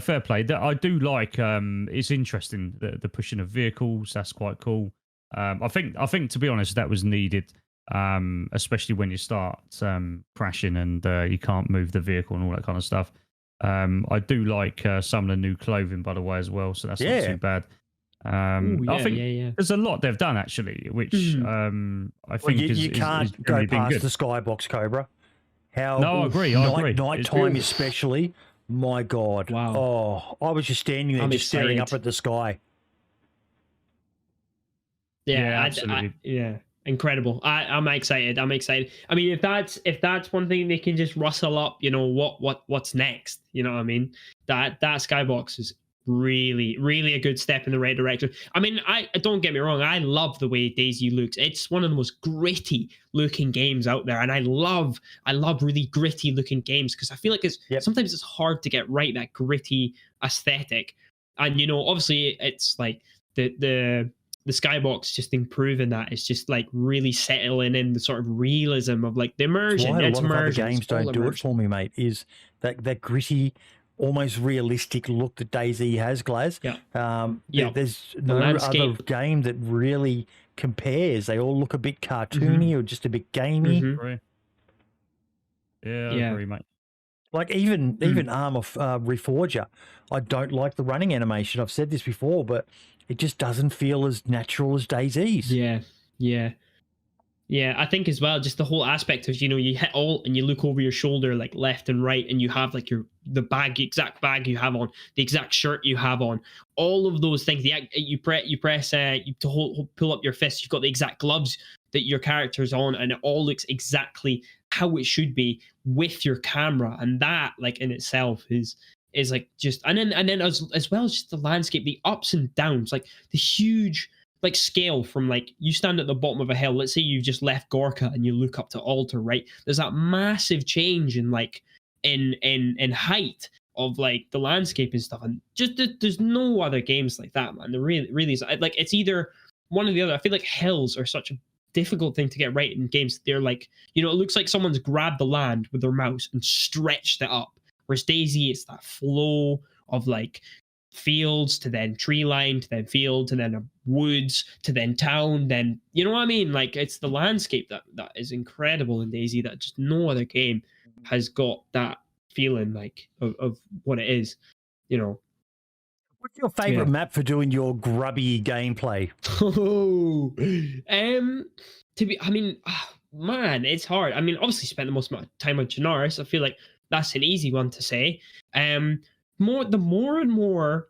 fair play. That I do like. It's interesting the pushing of vehicles. That's quite cool. I think to be honest, that was needed, especially when you start crashing and you can't move the vehicle and all that kind of stuff. I do like some of the new clothing, by the way, as well. So that's not too bad. I think there's a lot they've done actually, which I think you can't go past the skybox, Cobra. No, I agree. Nighttime especially. My God! Wow. Oh, I was just standing there, staring up at the sky. Yeah, absolutely. Incredible. I'm excited. I mean, if that's one thing they can just rustle up, what's next? You know what I mean? That skybox is really, really a good step in the right direction. I mean, I don't get me wrong, I love the way DayZ looks. It's one of the most gritty looking games out there, and I love really gritty looking games, because I feel like sometimes it's hard to get right, that gritty aesthetic. And obviously it's like the skybox just improving that. It's just like really settling in the sort of realism of like the immersion. Why a lot of other games don't do it for me, mate, is that gritty, almost realistic look that DayZ has, Glaz. There's no other game that really compares. They all look a bit cartoony or just a bit gamey. I agree, mate. Like even Arm of Reforger, I don't like the running animation. I've said this before, but it just doesn't feel as natural as DayZ's. Yeah, I think as well, just the whole aspect of, you hit alt and you look over your shoulder, like left and right, and you have like the exact bag you have on, the exact shirt you have on, all of those things. You press to pull up your fist, you've got the exact gloves that your character's on, and it all looks exactly how it should be with your camera. And that, like, in itself is like just, and then as well as just the landscape, the ups and downs, like the huge like scale from like you stand at the bottom of a hill. Let's say you've just left Gorka and you look up to Altar, right? There's that massive change in like in height of like the landscape and stuff, and just there's no other games like that, man. There really is. Like it's either one or the other. I feel like hills are such a difficult thing to get right in games. They're like, it looks like someone's grabbed the land with their mouse and stretched it up. Whereas DayZ, it's that flow of like fields to then tree line to then field to then woods to then town, then you know what I mean? Like it's the landscape that is incredible in DayZ that just no other game has got that feeling like of what it is, What's your favorite map for doing your grubby gameplay? Man, it's hard. I mean, obviously spent the most amount of time on Chernarus. I feel like that's an easy one to say. The more and more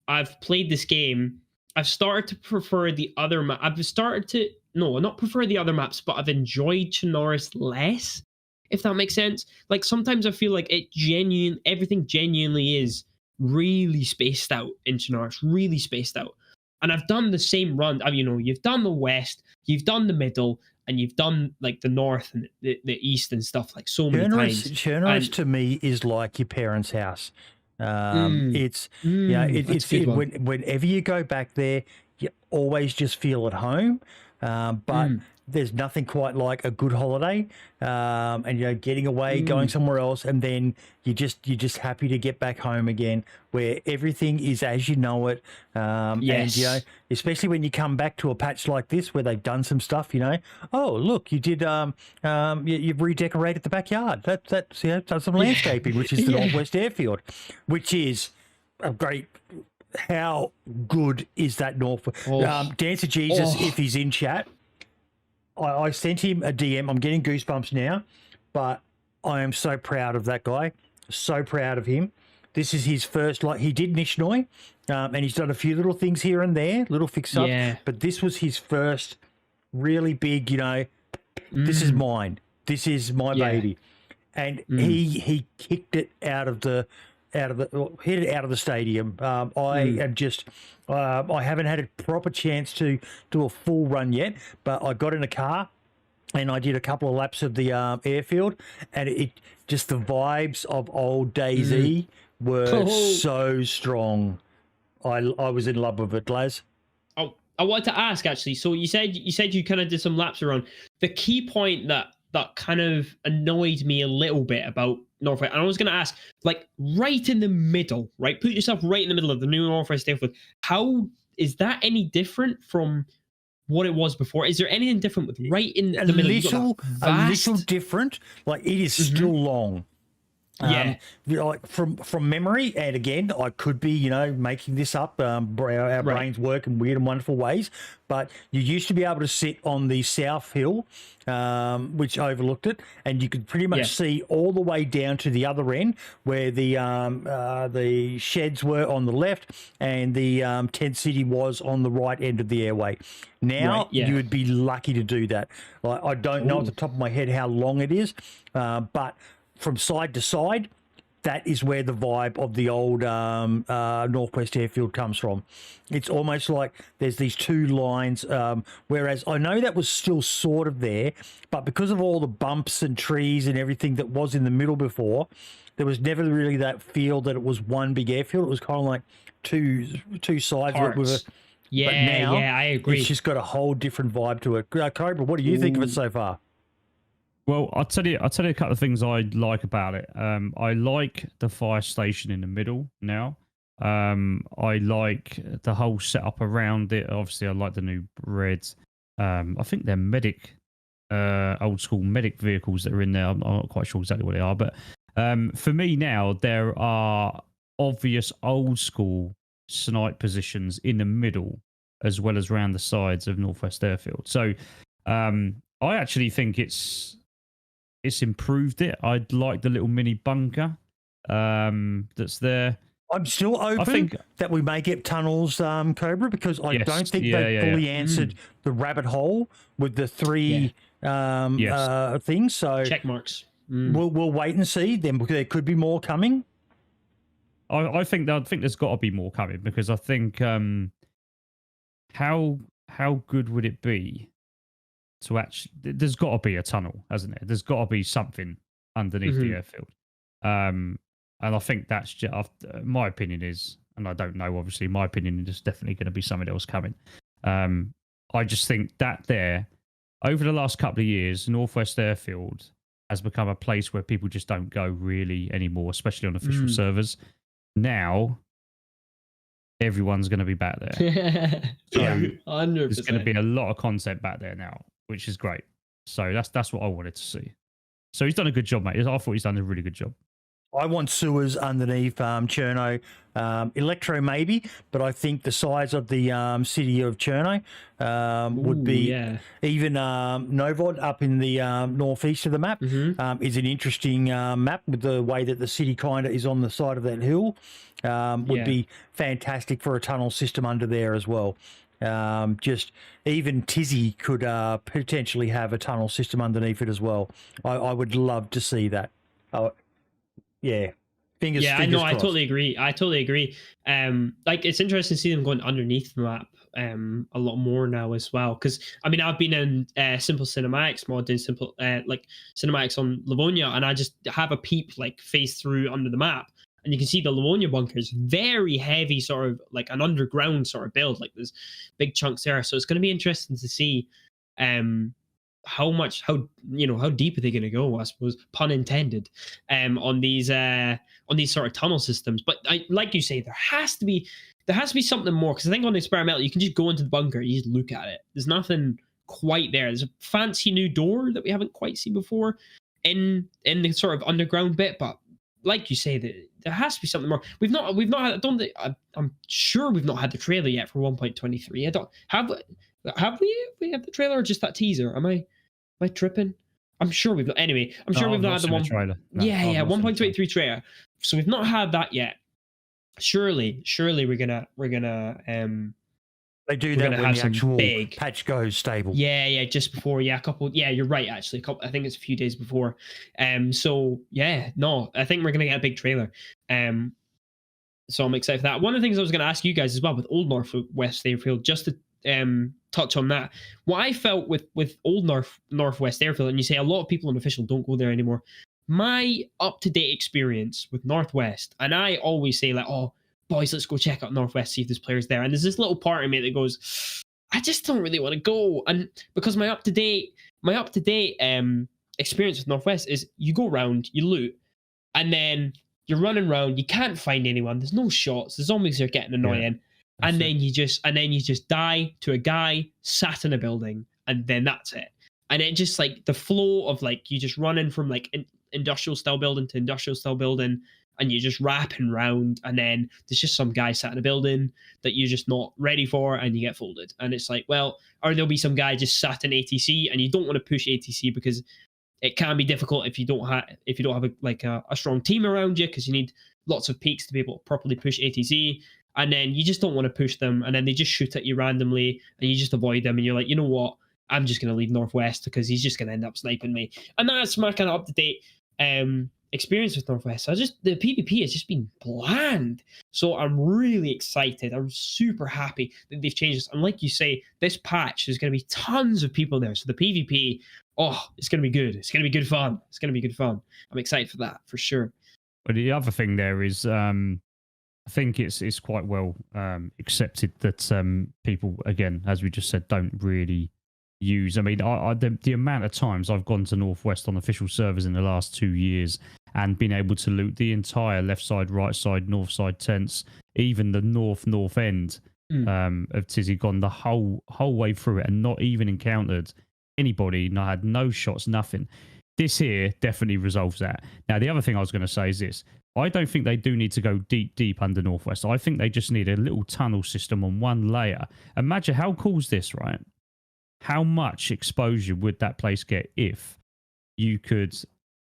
I've played this game, I've started to prefer the other map. Not prefer the other maps, but I've enjoyed Chernarus less, if that makes sense. Like sometimes I feel like everything genuinely is really spaced out in Chernarus, really spaced out. and I've done the same run. I mean, you know, you've done the west, you've done the middle, and you've done like the north and the east and stuff like so many times. Cherno's to me is like your parents' house. It's whenever you go back there, you always just feel at home. But there's nothing quite like a good holiday, and getting away, going somewhere else, and then you're just happy to get back home again, where everything is as you know it. And especially when you come back to a patch like this where they've done some stuff. Oh look, you did you've redecorated the backyard. That's done some landscaping, which is the Northwest Airfield, which is a great. How good is that Northwest? Dancer Jesus, if he's in chat. I sent him a DM. I'm getting goosebumps now, but I am so proud of that guy. So proud of him. This is his first, he did Nishnoi, and he's done a few little things here and there, little fix-ups, but this was his first really big, this is mine. This is my baby. And he kicked it hit it out of the stadium. I am just, I haven't had a proper chance to do a full run yet, but I got in a car and I did a couple of laps of the airfield, and it just the vibes of old DayZ were so strong. I was in love with it, Glaz. Oh, I wanted to ask actually. So you said you kind of did some laps around. The key point that kind of annoyed me a little bit about Northwest, and I was going to ask, right in the middle, right? Put yourself right in the middle of the new Northwest Airfield. How is that any different from what it was before? Is there anything different with right in the middle? A little different. It is still long. From memory, and again, I could be, making this up. Our brains work in weird and wonderful ways. But you used to be able to sit on the south hill, which overlooked it, and you could pretty much see all the way down to the other end where the sheds were on the left and the tent city was on the right end of the airway. Now you would be lucky to do that. I don't know off the top of my head how long it is, but from side to side, that is where the vibe of the old Northwest Airfield comes from. It's almost like there's these two lines, whereas I know that was still sort of there, but because of all the bumps and trees and everything that was in the middle before, there was never really that feel that it was one big airfield. It was kind of like two sides. But now, I agree. It's just got a whole different vibe to it. Cobra, what do you think of it so far? Well, I'll tell you a couple of things I like about it. I like the fire station in the middle now. I like the whole setup around it. Obviously, I like the new reds. I think they're medic, old school medic vehicles that are in there. I'm not quite sure exactly what they are, but for me now, there are obvious old school snipe positions in the middle as well as around the sides of Northwest Airfield. So I actually think it's improved it. I'd like the little mini bunker that's there. I'm still open that we may get tunnels, Cobra, because I don't think they fully answered the rabbit hole with the three things. So check marks. We'll wait and see. Then there could be more coming. I think there's got to be more coming, because I think how good would it be to actually, there's got to be a tunnel, hasn't it? There's got to be something underneath the airfield. And I think that's just, my opinion is, and I don't know, obviously, my opinion is definitely going to be something else coming. I just think that there, over the last couple of years, Northwest Airfield has become a place where people just don't go really anymore, especially on official servers. Now, everyone's going to be back there. So 100%. There's going to be a lot of content back there now, which is great. So that's what I wanted to see. So he's done a good job, mate. I thought he's done a really good job. I want sewers underneath Cherno, Electro maybe, but I think the size of the city of Cherno would be even Novod up in the northeast of the map is an interesting map with the way that the city kind of is on the side of that hill. Would be fantastic for a tunnel system under there as well. Just even Tizzy could potentially have a tunnel system underneath it as well. I would love to see that. Fingers I crossed. totally agree. Like, it's interesting to see them going underneath the map. a lot more now as well. Because I mean, I've been in simple cinematics mod, doing simple like cinematics on Livonia, and I just have a peep like face through under the map, and you can see the Livonia bunkers, very heavy, sort of like an underground sort of build. Like there's big chunks there, so it's going to be interesting to see how deep are they going to go, I suppose, pun intended, on these sort of tunnel systems. But like you say, there has to be something more, because I think on the experimental you can just go into the bunker, you just look at it. There's nothing quite there. There's a fancy new door that we haven't quite seen before in the sort of underground bit, but like you say, there has to be something more. We've not had, I'm sure we've not had the trailer yet for 1.23. I don't have we had the trailer or just that teaser? Am I tripping? I'm sure we've not. Anyway, I'm sure we've not had the one trailer. No, yeah, 1.23 trailer. So we've not had that yet. Surely we're gonna they do that when the actual big patch goes stable. Yeah, just before. Yeah, you're right, actually. I think it's a few days before. So yeah, no, I think we're gonna get a big trailer. So I'm excited for that. One of the things I was gonna ask you guys as well with Old Northwest Airfield, just to touch on that. What I felt with Old Northwest Airfield, and you say a lot of people on official don't go there anymore. My up-to-date experience with Northwest, and I always say like, oh, boys, let's go check out Northwest, see if there's players there. And there's this little part of me that goes, I just don't really want to go. And because my up-to-date experience with Northwest is you go around, you loot, and then you're running around, you can't find anyone, there's no shots, the zombies are getting annoying. Yeah. And then you just die to a guy sat in a building, and then that's it. And it just like the flow of like you just running from like industrial style building to industrial style building, and you're just wrapping around, and then there's just some guy sat in a building that you're just not ready for, and you get folded. And it's like, well, or there'll be some guy just sat in ATC, and you don't want to push ATC because it can be difficult if you don't have a strong team around you, because you need lots of peaks to be able to properly push ATC. And then you just don't want to push them, and then they just shoot at you randomly, and you just avoid them, and you're like, you know what? I'm just going to leave Northwest because he's just going to end up sniping me. And that's my kind of up-to-date experience with Northwest. So the PvP has just been bland. So I'm really excited. I'm super happy that they've changed this. And like you say, this patch, there's going to be tons of people there. So the PvP, it's going to be good. It's going to be good fun. It's going to be good fun. I'm excited for that, for sure. But the other thing there is... I think it's quite well accepted that people, again, as we just said, don't really use. I mean, the amount of times I've gone to Northwest on official servers in the last 2 years and been able to loot the entire left side, right side, north side tents, even the north end of Tizzy, gone the whole way through it and not even encountered anybody, had no shots, nothing. This here definitely resolves that. Now, the other thing I was going to say is this. I don't think they do need to go deep under Northwest. I think they just need a little tunnel system on one layer. Imagine how cool is this, right? How much exposure would that place get if you could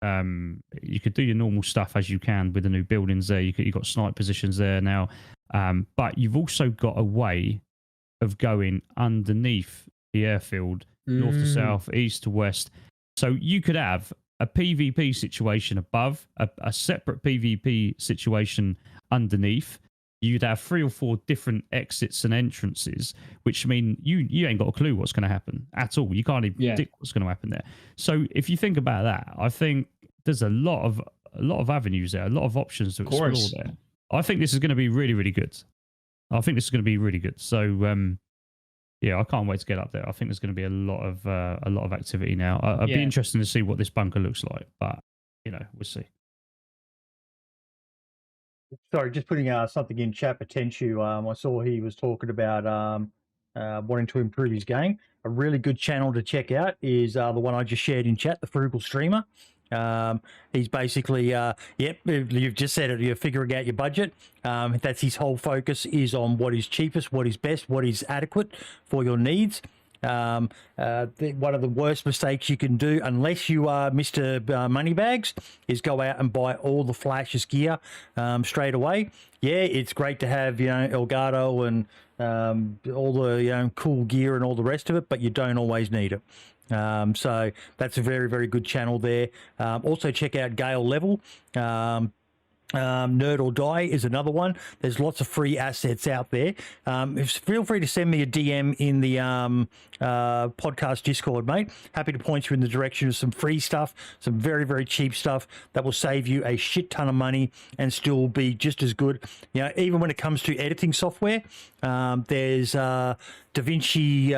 do your normal stuff as you can with the new buildings there. You've got snipe positions there now, but you've also got a way of going underneath the airfield, north to south, east to west. So you could have a PvP situation above, a separate PvP situation underneath. You'd have 3 or 4 different exits and entrances, which mean you ain't got a clue what's going to happen at all. You can't even predict what's going to happen there. So if you think about that, I think there's a lot of avenues there, a lot of options to explore there. I think this is going to be really, really good. So yeah, I can't wait to get up there. I think there's going to be a lot of activity now. I'd be interested to see what this bunker looks like, but we'll see. Sorry, just putting something in chat. Potential. I saw he was talking about wanting to improve his game. A really good channel to check out is the one I just shared in chat, the Frugal Streamer. He's basically, you've just said it, you're figuring out your budget. That's his whole focus, is on what is cheapest, what is best, what is adequate for your needs. One of the worst mistakes you can do, unless you are Mr. Moneybags, is go out and buy all the flashiest gear straight away. Yeah, it's great to have, Elgato and all the cool gear and all the rest of it, but you don't always need it. So that's a very, very good channel there. Also check out Gale Level. Nerd or Die is another one. There's lots of free assets out there. Feel free to send me a DM in the podcast Discord, mate. Happy to point you in the direction of some free stuff, some very, very cheap stuff that will save you a shit ton of money and still be just as good. You know, even when it comes to editing software, there's DaVinci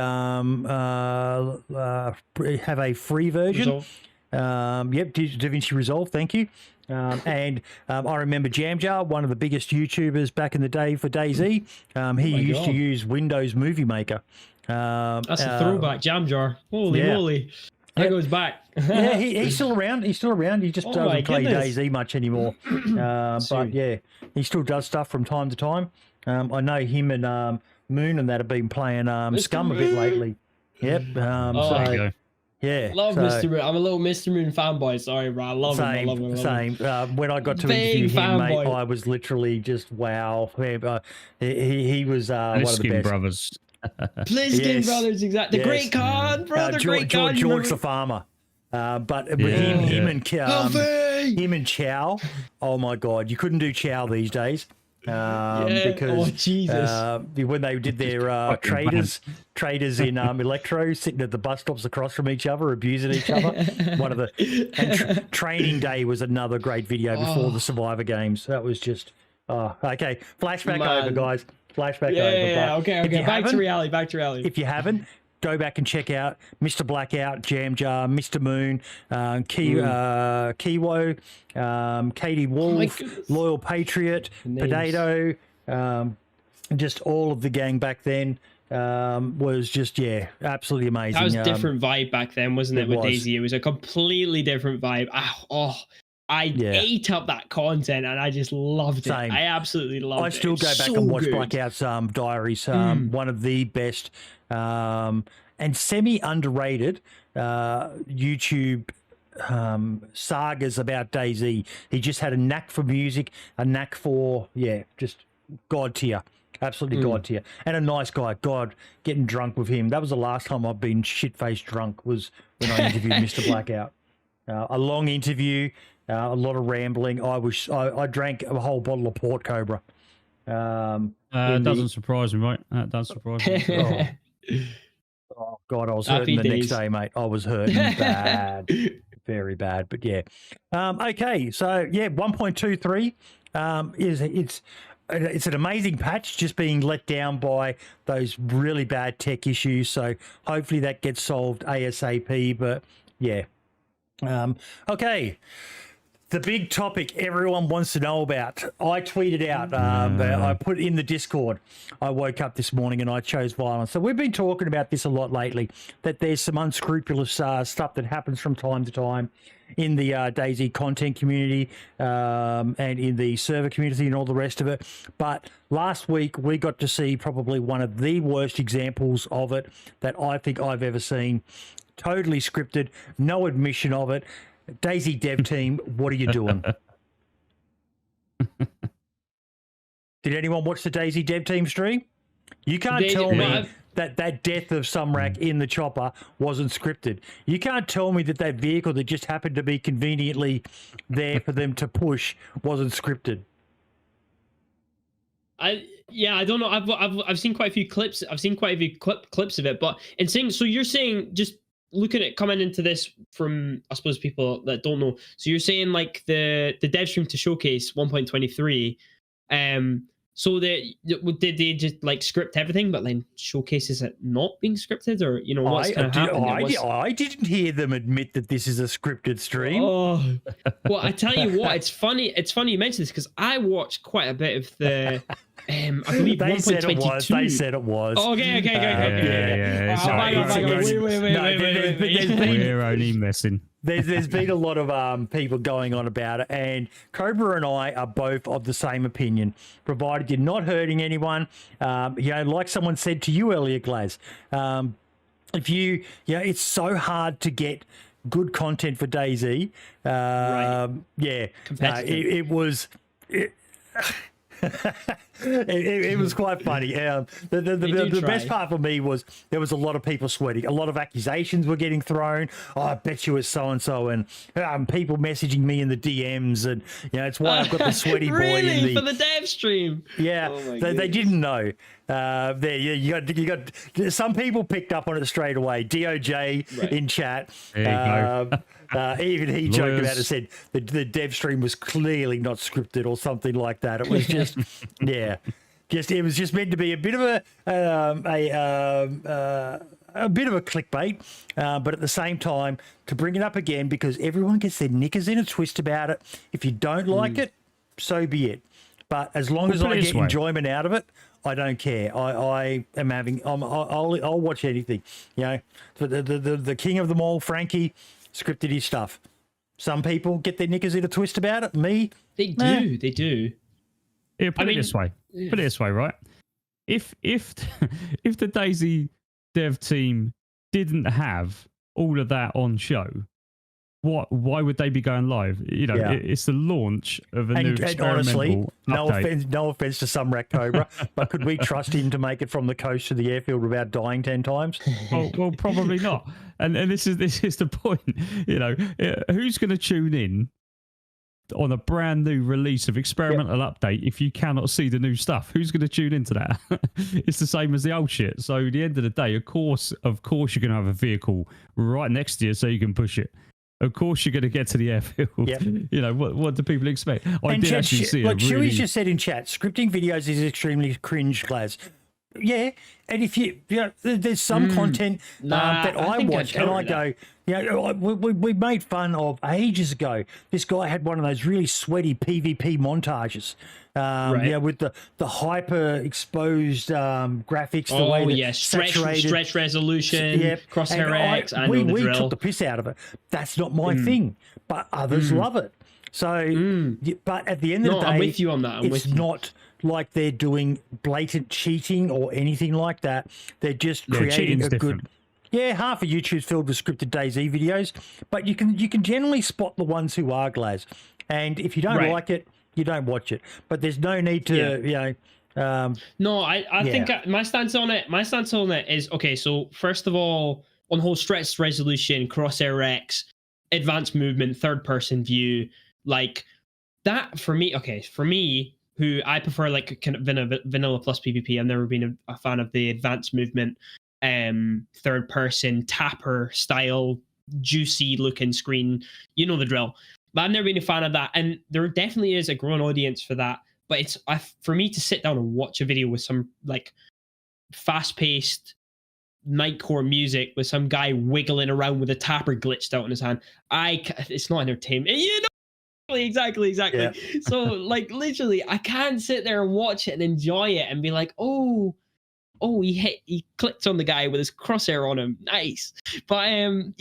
have a free version. DaVinci Resolve, thank you. I remember Jamjar, one of the biggest YouTubers back in the day for DayZ. He used to use Windows Movie Maker. That's a throwback, Jamjar. Holy moly. That goes back. Yeah, he's still around. He's still around. He just doesn't play DayZ much anymore. But yeah, he still does stuff from time to time. I know him and Moon and that have been playing Scum a bit lately. Yep. There you go. Yeah, love Mr. Moon. I'm a little Mr. Moon fanboy. Sorry, bro. I love him. Same. When I got to interview him, mate, I was literally just wow. He was one of the best. Brothers. Pliskin Brothers, exactly. The great Khan, brother. George the Farmer. Him and Chow. Oh my God, you couldn't do Chow these days. Because when they did their traders in Electro, sitting at the bus stops across from each other, abusing each other. One of the Training Day was another great video before the Survivor games. That was just okay. Flashback over, guys. Flashback over. Yeah. Okay. Back to reality. If you haven't, go back and check out Mr. Blackout, Jamjar, Mr. Moon, Kiwo, Katie Wolf, Loyal Patriot, Potato, just all of the gang back then was just, absolutely amazing. That was a different vibe back then, wasn't it, with DayZ? It was a completely different vibe. I ate up that content and I just loved it. I absolutely loved it. I still go back and watch Blackout's diaries. One of the best and semi-underrated YouTube sagas about DayZ. He just had a knack for music, a knack for, just God tier. Absolutely God tier. And a nice guy. God, getting drunk with him. That was the last time I've been shit-faced drunk, was when I interviewed Mr. Blackout. A long interview. A lot of rambling. I drank a whole bottle of Port Cobra. It doesn't surprise me, mate. That does surprise me. Oh God, I was hurting the next day, mate. I was hurting bad, very bad. But yeah, okay. So yeah, 1.23 it's an amazing patch, just being let down by those really bad tech issues. So hopefully that gets solved ASAP. But yeah, okay. The big topic everyone wants to know about. I tweeted out, I put in the Discord. I woke up this morning and I chose violence. So we've been talking about this a lot lately, that there's some unscrupulous stuff that happens from time to time in the DayZ content community and in the server community and all the rest of it. But last week we got to see probably one of the worst examples of it that I think I've ever seen. Totally scripted, no admission of it. DayZ dev team, what are you doing? Did anyone watch the DayZ dev team stream? You can't tell me that death of Sumrak in the chopper wasn't scripted. You can't tell me that vehicle that just happened to be conveniently there for them to push wasn't scripted. I don't know. I've seen quite a few clips. I've seen quite a few clips of it. But so you're saying, just looking at coming into this from, I suppose, people that don't know. So you're saying like the dev stream to showcase 1.23, so did they just like script everything, but then showcases it not being scripted, or what's kind of happening? I didn't hear them admit that this is a scripted stream. Oh, well, I tell you what, it's funny. It's funny you mention this because I watched quite a bit of the. I believe 1.22. They said it was. Okay. We're only messing. There's been a lot of people going on about it, and Cobra and I are both of the same opinion, provided you're not hurting anyone. Like someone said to you earlier, Glaz, it's so hard to get good content for DayZ. Right. It was. It was quite funny. The best part for me was there was a lot of people sweating. A lot of accusations were getting thrown. Oh, I bet you it's so-and-so. And people messaging me in the DMs. And, it's why I've got the sweaty boy really? in the... For the dev stream? Yeah, Oh they didn't know. There, you got some people picked up on it straight away. DOJ in chat. There you go. Even he joked about it, said the dev stream was clearly not scripted or something like that. It was just, it was just meant to be a bit of a bit of a clickbait, but at the same time to bring it up again because everyone gets their knickers in a twist about it. If you don't like it, so be it. But as long as I get enjoyment out of it, I don't care. I am having. I'll watch anything. The king of them all, Frankie, scripted his stuff. Some people get their knickers in a twist about it. Me, they do. They do. Yeah, put it this way. Put it this way, right? If the DayZ dev team didn't have all of that on show, why would they be going live? It's the launch of a new experimental honestly, update. no offense to some Rat Cobra, but could we trust him to make it from the coast to the airfield without dying 10 times? Well, probably not. And this is the point. Who's going to tune in on a brand new release of experimental update if you cannot see the new stuff? Who's going to tune into that? It's the same as the old shit. So at the end of the day, of course you're going to have a vehicle right next to you so you can push it. Of course you're going to get to the airfield. Yep. What do people expect? I did actually see it. Like Chewy's just said in chat, scripting videos is extremely cringe, Glaz. Yeah, and if there's some content that I watch and I go, we made fun of ages ago. This guy had one of those really sweaty PvP montages, with the hyper exposed graphics, the way stretch resolution, crosshair X. We took the piss out of it. That's not my thing, but others love it. So, but at the end of the day, I'm with you on that. It's not like they're doing blatant cheating or anything like that. They're just creating a good. Yeah, half of YouTube's filled with scripted DayZ videos, but you can generally spot the ones who are Glaz. And if you don't like it, you don't watch it. But there's no need to, No, I think my stance on it is okay. So first of all, on whole stretch resolution, crosshair X, advanced movement, third person view, like that for me. Who I prefer like kind of vanilla plus PvP. I've never been a fan of the advanced movement, third person tapper style, juicy looking screen. You know the drill. But I've never been a fan of that, and there definitely is a growing audience for that. But it's for me to sit down and watch a video with some like fast paced nightcore music with some guy wiggling around with a tapper glitched out in his hand. It's not entertainment. Exactly. Yeah. So like literally I can't sit there and watch it and enjoy it and be like, oh, he clicked on the guy with his crosshair on him. Nice. But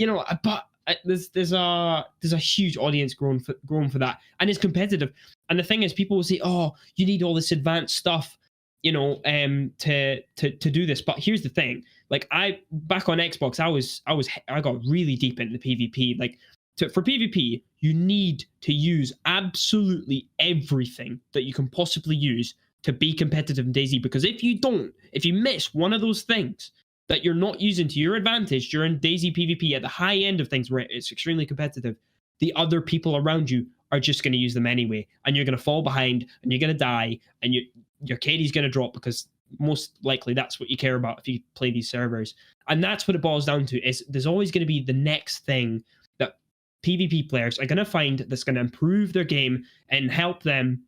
there's a huge audience growing for that, and it's competitive. And the thing is, people will say, oh, you need all this advanced stuff, to do this. But here's the thing, like back on Xbox, I got really deep into PvP. Like for PvP, you need to use absolutely everything that you can possibly use to be competitive in DayZ. Because if you miss one of those things that you're not using to your advantage during DayZ PvP at the high end of things where it's extremely competitive, the other people around you are just going to use them anyway, and you're going to fall behind and you're going to die, and your KD's going to drop, because most likely that's what you care about if you play these servers. And that's what it boils down to, is there's always going to be the next thing that PvP players are going to find that's going to improve their game and help them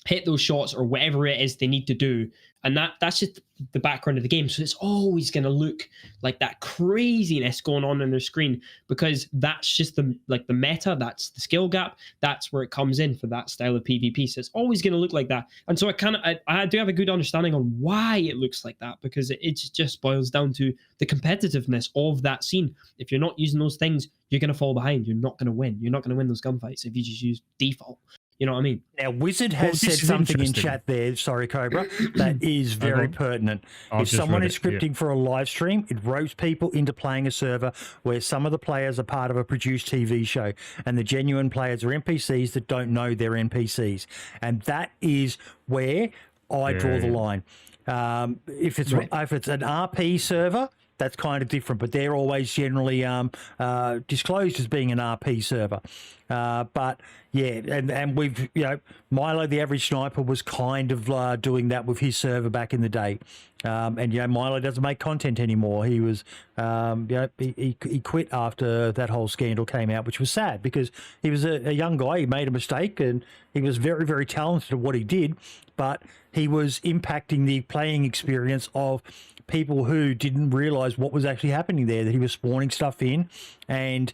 hit those shots or whatever it is they need to do. And that's just the background of the game. So it's always going to look like that craziness going on their screen, because that's just the meta, that's the skill gap, that's where it comes in for that style of PvP. So it's always going to look like that. And so I do have a good understanding on why it looks like that, because it just boils down to the competitiveness of that scene. If you're not using those things, you're going to fall behind. You're not going to win. You're not going to win those gunfights if you just use default. You know what I mean? Now, Wizard has said something in chat there, sorry, Cobra, that is very pertinent. If someone is scripting for a live stream, it ropes people into playing a server where some of the players are part of a produced TV show, and the genuine players are NPCs that don't know they're NPCs. And that is where I draw the yeah. line. If it's an RP server, that's kind of different, but they're always generally disclosed as being an RP server. But yeah, and we've, Milo, the average sniper, was kind of doing that with his server back in the day. And Milo doesn't make content anymore. He was, he quit after that whole scandal came out, which was sad because he was a young guy. He made a mistake and he was very, very talented at what he did, but he was impacting the playing experience of people who didn't realize what was actually happening there, that he was spawning stuff in and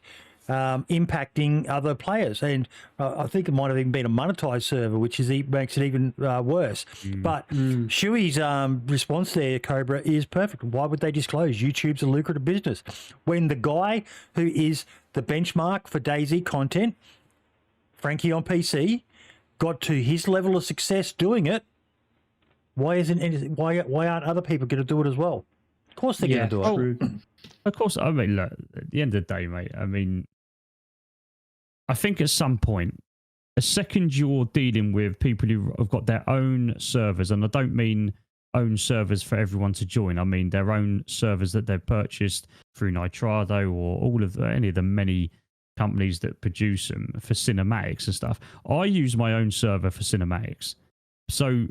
impacting other players. And I think it might have even been a monetized server, which makes it even worse. But Shuey's response there, Cobra, is perfect. Why would they disclose? YouTube's a lucrative business. When the guy who is the benchmark for DayZ content, Frankie on PC, got to his level of success doing it, why aren't other people going to do it as well? Of course they're going to do it. Of course. I mean, look, at the end of the day, mate, I mean, I think at some point, a second you're dealing with people who have got their own servers, and I don't mean own servers for everyone to join. I mean their own servers that they've purchased through Nitrado or all of any of the many companies that produce them for cinematics and stuff. I use my own server for cinematics. So,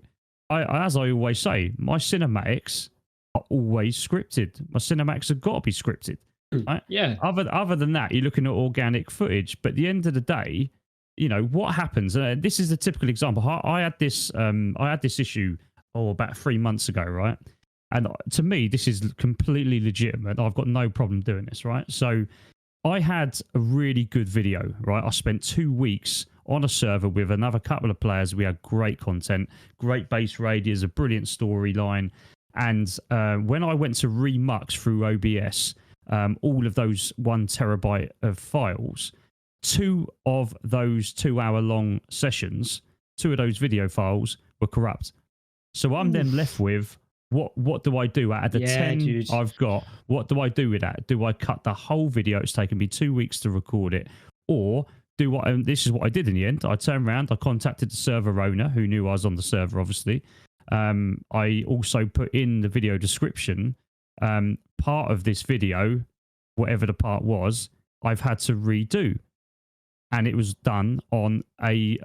as I always say, my cinematics are always scripted. My cinematics have got to be scripted. Right? Yeah. Other than that, you're looking at organic footage. But at the end of the day, what happens? This is a typical example. I had this issue about 3 months ago, right? And to me, this is completely legitimate. I've got no problem doing this, right? So I had a really good video, right? I spent 2 weeks on a server with another couple of players. We had great content, great base radius, a brilliant storyline. And when I went to remux through OBS, all of those 1 terabyte of files, 2 of those 2-hour-long sessions, 2 of those video files were corrupt. So I'm then left with, what do I do out of the 10 I've got? What do I do with that? Do I cut the whole video? It's taken me 2 weeks to record it. Or do what? And this is what I did in the end. I turned around, I contacted the server owner who knew I was on the server, obviously. I also put in the video description, part of this video, whatever the part was, I've had to redo. And it was done on a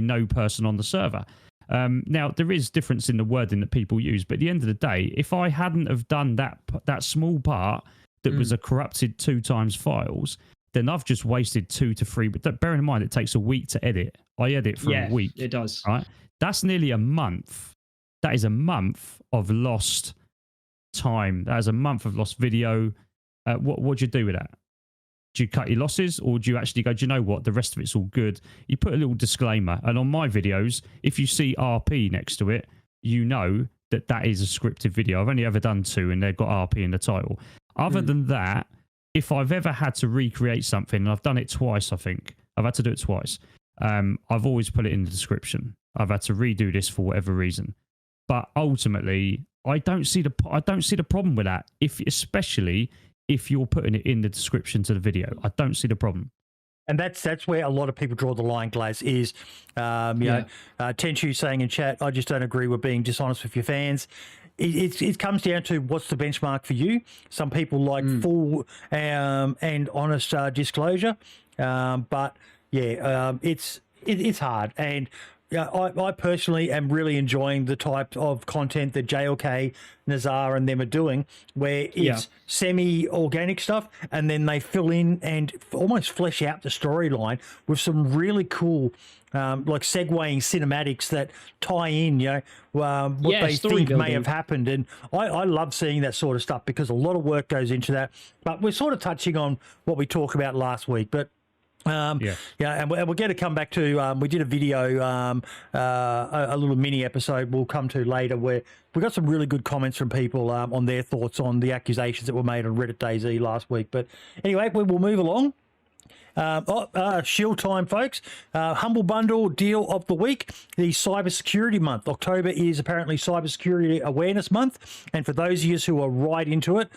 no person on the server. Now, there is difference in the wording that people use, but at the end of the day, if I hadn't have done that small part that was a corrupted 2 times files, then I've just wasted 2 to 3. But bear in mind, it takes a week to edit. I edit for a week. It does. Right? That's nearly a month. That is a month of lost time. That is a month of lost video. What do you do with that? Do you cut your losses, or do you actually go, do you know what? The rest of it's all good. You put a little disclaimer. And on my videos, if you see RP next to it, you know that is a scripted video. I've only ever done 2 and they've got RP in the title. Other than that, if I've ever had to recreate something, and I've done it twice, I think. I've had to do it twice. I've always put it in the description. I've had to redo this for whatever reason. But ultimately, I don't see the problem with that. Especially if you're putting it in the description to the video, I don't see the problem. And that's where a lot of people draw the line, Glaz, is, Tenchu saying in chat, I just don't agree with being dishonest with your fans. It comes down to what's the benchmark for you. Some people like full and honest disclosure, but it's hard. And I personally am really enjoying the type of content that JLK, Nazar, and them are doing, where it's semi-organic stuff, and then they fill in and almost flesh out the storyline with some really cool, like segueing cinematics that tie in, what they think may have happened. And I love seeing that sort of stuff because a lot of work goes into that. But we're sort of touching on what we talked about last week, but and we're going to come back to, we did a video, a little mini episode we'll come to later, where we got some really good comments from people on their thoughts on the accusations that were made on Reddit DayZ last week. But anyway, we will move along. Shield time, folks. Humble Bundle deal of the week, the Cybersecurity Month. October is apparently Cybersecurity Awareness Month, and for those of you who are right into it,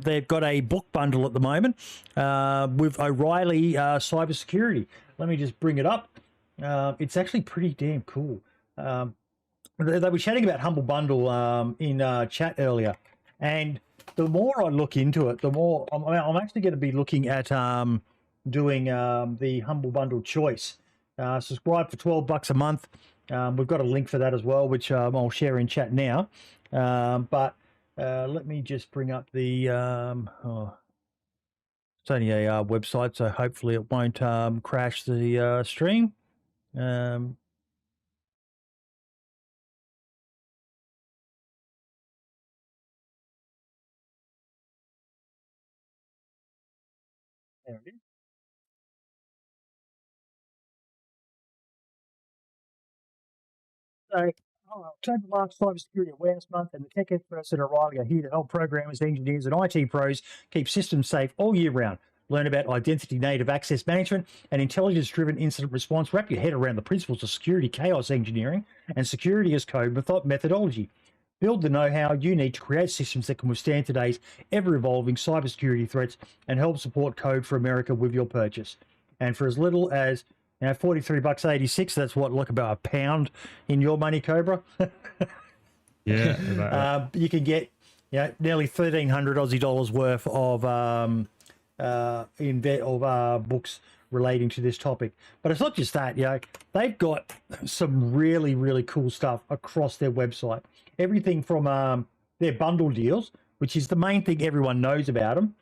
they've got a book bundle at the moment with O'Reilly Cybersecurity. Let me just bring it up. It's actually pretty damn cool. they were chatting about Humble Bundle in chat earlier, and the more I look into it, the more I'm actually going to be looking at doing the Humble Bundle choice. Subscribe for $12 a month. We've got a link for that as well, which I'll share in chat now. But let me just bring up the. It's only a website, so hopefully it won't crash the stream. There it is. So, October marks Cybersecurity Awareness Month, and the tech experts at O'Reilly are here to help programmers, engineers, and IT pros keep systems safe all year round. Learn about identity-native access management and intelligence-driven incident response. Wrap your head around the principles of security chaos engineering and security as code methodology. Build the know-how you need to create systems that can withstand today's ever-evolving cybersecurity threats and help support Code for America with your purchase. And for as little as $43.86, that's what, like about a pound in your money, Cobra. Yeah. You can get nearly 1,300 Aussie dollars worth of books relating to this topic. But it's not just that. They've got some really, really cool stuff across their website. Everything from their bundle deals, which is the main thing everyone knows about them,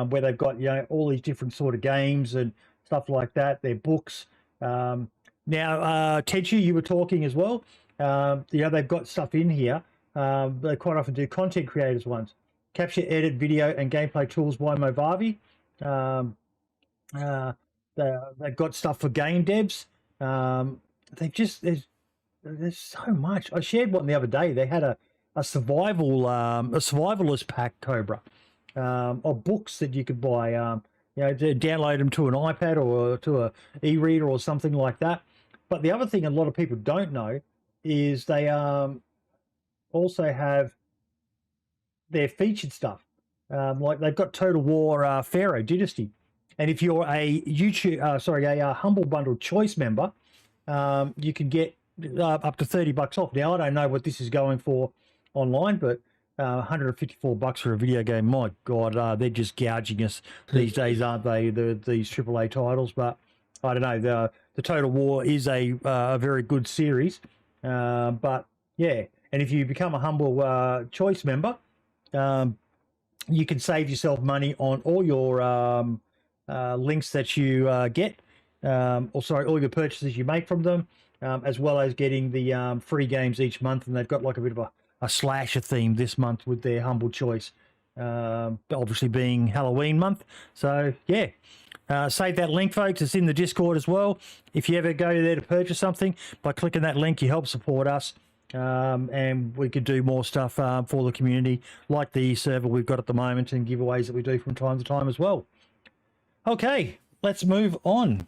where they've got all these different sort of games and stuff like that. Their books. Now, Tenchu, you were talking as well. They've got stuff in here. They quite often do content creators ones. Capture, edit, video, and gameplay tools by Movavi. They've got stuff for game devs. There's so much. I shared one the other day. They had a survivalist pack, Cobra, of books that you could buy. To download them to an iPad or to a e-reader or something like that. But the other thing a lot of people don't know is they also have their featured stuff. Like they've got Total War Pharaoh Dynasty. And if you're a Humble Bundle Choice member, you can get up to $30 off. Now, I don't know what this is going for online, but $154 for a video game. My God, they're just gouging us these days, aren't they? These AAA titles, but I don't know. The Total War is a very good series, but yeah. And if you become a Humble Choice member, you can save yourself money on all your links that you get, all your purchases you make from them, as well as getting the free games each month. And they've got like a bit of a slasher theme this month with their Humble Choice, obviously being Halloween month. So yeah, save that link, folks. It's in the Discord as well. If you ever go there to purchase something, by clicking that link, you help support us, and we could do more stuff for the community, like the server we've got at the moment and giveaways that we do from time to time as well. Okay, let's move on.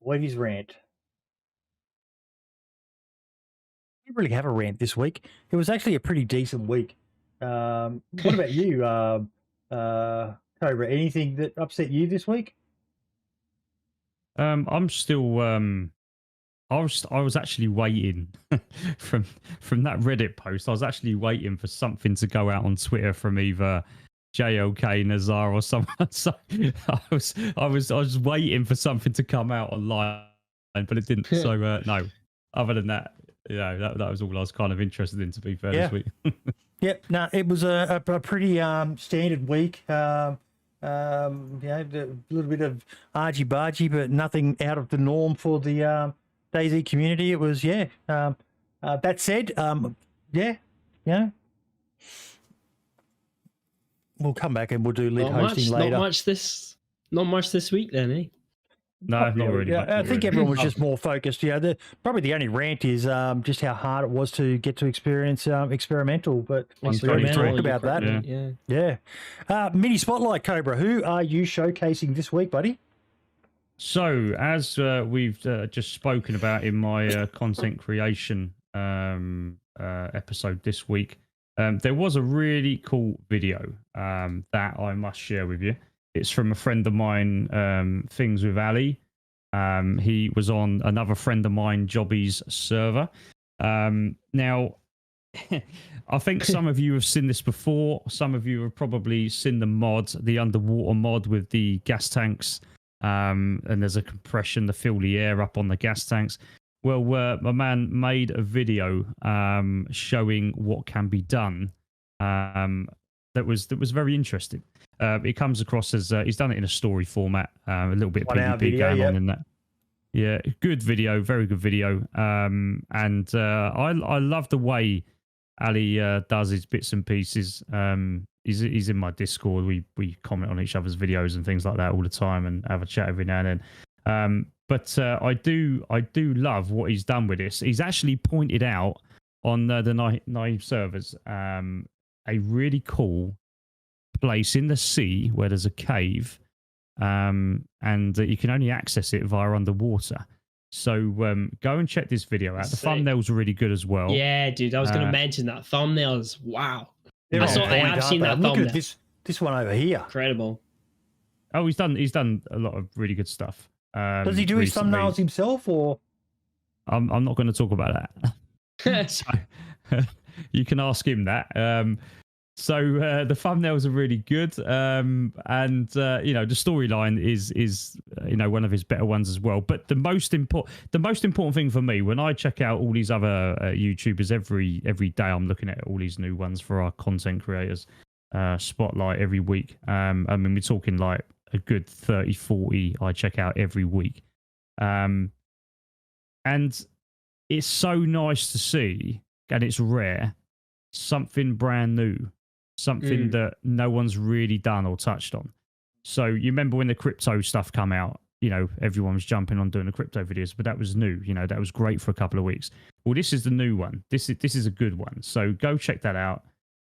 Wendy's rant. I didn't really have a rant this week. It was actually a pretty decent week. What about you, Cobra? Anything that upset you this week? I'm still. I was actually waiting from that Reddit post. I was actually waiting for something to go out on Twitter from either JLK, Nazar, or someone. So I was waiting for something to come out online, but it didn't. So no. Other than that, that was all I was kind of interested in, to be fair, this week. Yep. No, it was a pretty standard week. A little bit of argy-bargy, but nothing out of the norm for the DayZ community. It was, that said, we'll come back and we'll do lead hosting later. Not much this week then, eh? No, not really. I think everyone was just more focused. Probably the only rant is just how hard it was to get to experience experimental, but we've already talked about that. Yeah. Mini Spotlight, Cobra, who are you showcasing this week, buddy? So, as we've just spoken about in my content creation episode this week, there was a really cool video that I must share with you. It's from a friend of mine, Things with Ali. He was on another friend of mine, Jobby's server. Now, I think some of you have seen this before. Some of you have probably seen the mod, the underwater mod with the gas tanks. And there's a compression to fill the air up on the gas tanks. Well, my man made a video showing what can be done. That was very interesting. It comes across as he's done it in a story format, a little bit of PvP going on in that. Yeah, good video, very good video. And I love the way Ali does his bits and pieces. He's in my Discord. We comment on each other's videos and things like that all the time, and have a chat every now and then. But I do love what he's done with this. He's actually pointed out on the naive servers a really cool place in the sea where there's a cave, and you can only access it via underwater. So go and check this video out. The thumbnail's really good as well. Yeah, dude, I was going to mention that. Thumbnails, wow. I have seen that thumbnail. Look at this one over here. Incredible. Oh, he's done a lot of really good stuff. Does he do his thumbnails himself, or? I'm not going to talk about that. So, you can ask him that. So the thumbnails are really good, and the storyline is one of his better ones as well. But the most important thing for me, when I check out all these other YouTubers every day, I'm looking at all these new ones for our content creators spotlight every week. I mean, we're talking like a good 30, 40 I check out every week, and it's so nice to see, and it's rare, something brand new. Something that no one's really done or touched on. So you remember when the crypto stuff come out, everyone was jumping on doing the crypto videos, but that was new. That was great for a couple of weeks. Well, this is the new one. This is a good one. So go check that out.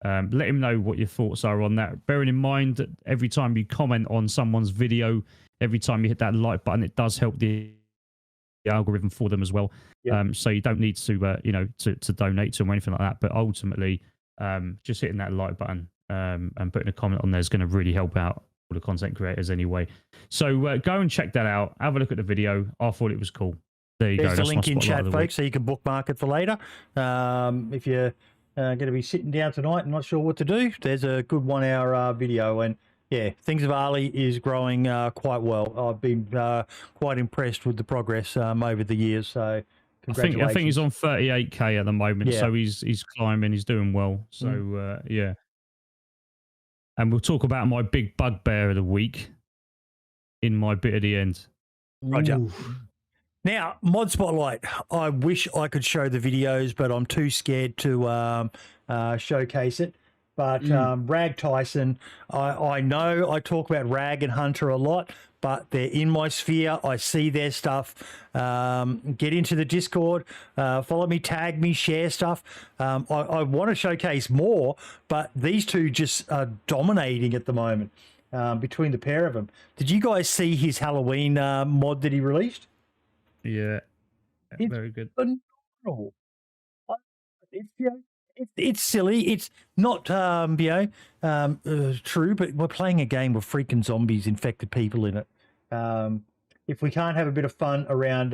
Let him know what your thoughts are on that. Bearing in mind that every time you comment on someone's video, every time you hit that like button, it does help the algorithm for them as well. Yep. So you don't need to to donate to them or anything like that. But ultimately, just hitting that like button and putting a comment on there is going to really help out all the content creators anyway. So go and check that out. Have a look at the video. I thought it was cool. There you go. There's the link in chat, folks, so you can bookmark it for later. If you're going to be sitting down tonight and not sure what to do, there's a good 1 hour video. And yeah, Things of Ali is growing quite well. I've been quite impressed with the progress over the years. So I think he's on 38k at the moment, so he's climbing, he's doing well. So yeah, and we'll talk about my big bugbear of the week in my bit at the end. Roger. Ooh. Now, Mod Spotlight. I wish I could show the videos, but I'm too scared to showcase it. But Rag Tyson, I know I talk about Rag and Hunter a lot, but they're in my sphere. I see their stuff. Get into the Discord, follow me, tag me, share stuff. I want to showcase more, but these two just are dominating at the moment between the pair of them. Did you guys see his Halloween mod that he released? Yeah, it's very good. Phenomenal. It's silly. It's not, true, but we're playing a game with freaking zombies, infected people in it. If we can't have a bit of fun around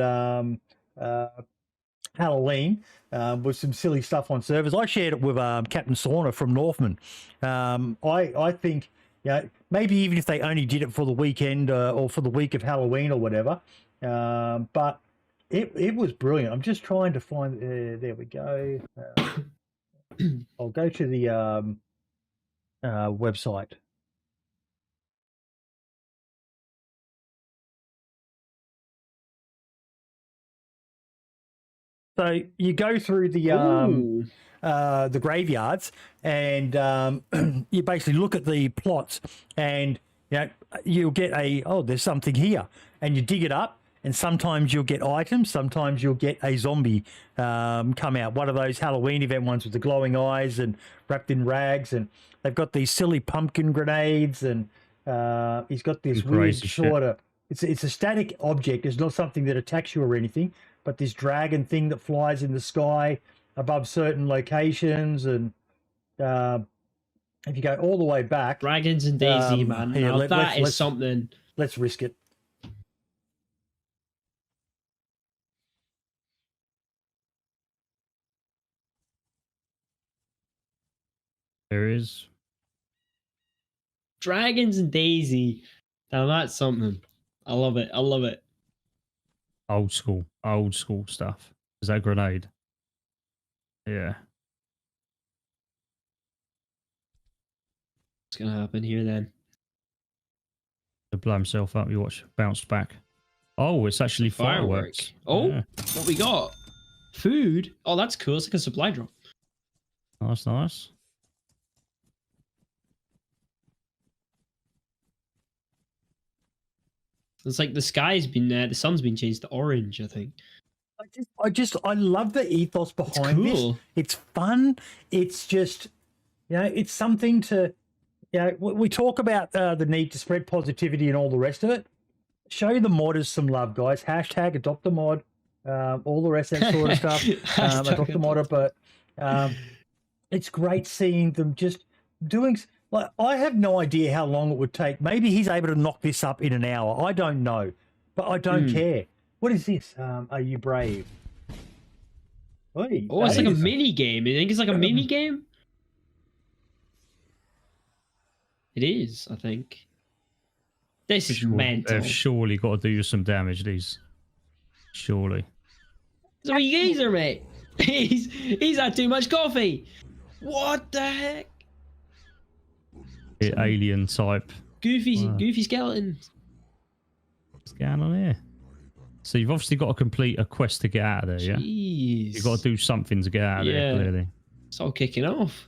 Halloween with some silly stuff on servers, I shared it with Captain Sauna from Northman. I think, maybe even if they only did it for the weekend or for the week of Halloween or whatever, but it was brilliant. I'm just trying to find. There we go. I'll go to the website. So you go through the graveyards, and you basically look at the plots, and you'll get there's something here, and you dig it up. And sometimes you'll get items, sometimes you'll get a zombie come out. One of those Halloween event ones with the glowing eyes and wrapped in rags. And they've got these silly pumpkin grenades. And he's got this weird sort of... It's a static object. It's not something that attacks you or anything. But this dragon thing that flies in the sky above certain locations. And if you go all the way back... Dragons and DayZ, man. Now that is something... Let's risk it. There is. Dragons and DayZ. Now that's something. I love it. I love it. Old school stuff. Is that grenade? Yeah. What's gonna happen here then? To blow himself up, you watch, bounced back. Oh, it's actually fireworks. Oh, Yeah. what we got? Food. Oh, that's cool. It's like a supply drop. Nice, nice. It's like the sky's been the sun's been changed to orange, I think. I love the ethos behind cool. this. It's fun. It's just, it's something to, we talk about the need to spread positivity and all the rest of it. Show the modders some love, guys. Hashtag adopt a mod, all the rest of that sort of stuff. Adopt a modder, but it's great seeing them just doing. Like, I have no idea how long it would take. Maybe he's able to knock this up in an hour. I don't know, but I don't care. What is this? Are you brave? Oi, Oh, it's like a mini game. You think it's like a mini game? It is, I think. This is mental. They've surely got to do some damage, these. Surely. So a geezer, mate. He's had too much coffee. What the heck? The alien type. Goofy skeletons. What's going on here? So you've obviously got to complete a quest to get out of there, yeah? Jeez. You've got to do something to get out of there, clearly. It's all kicking off.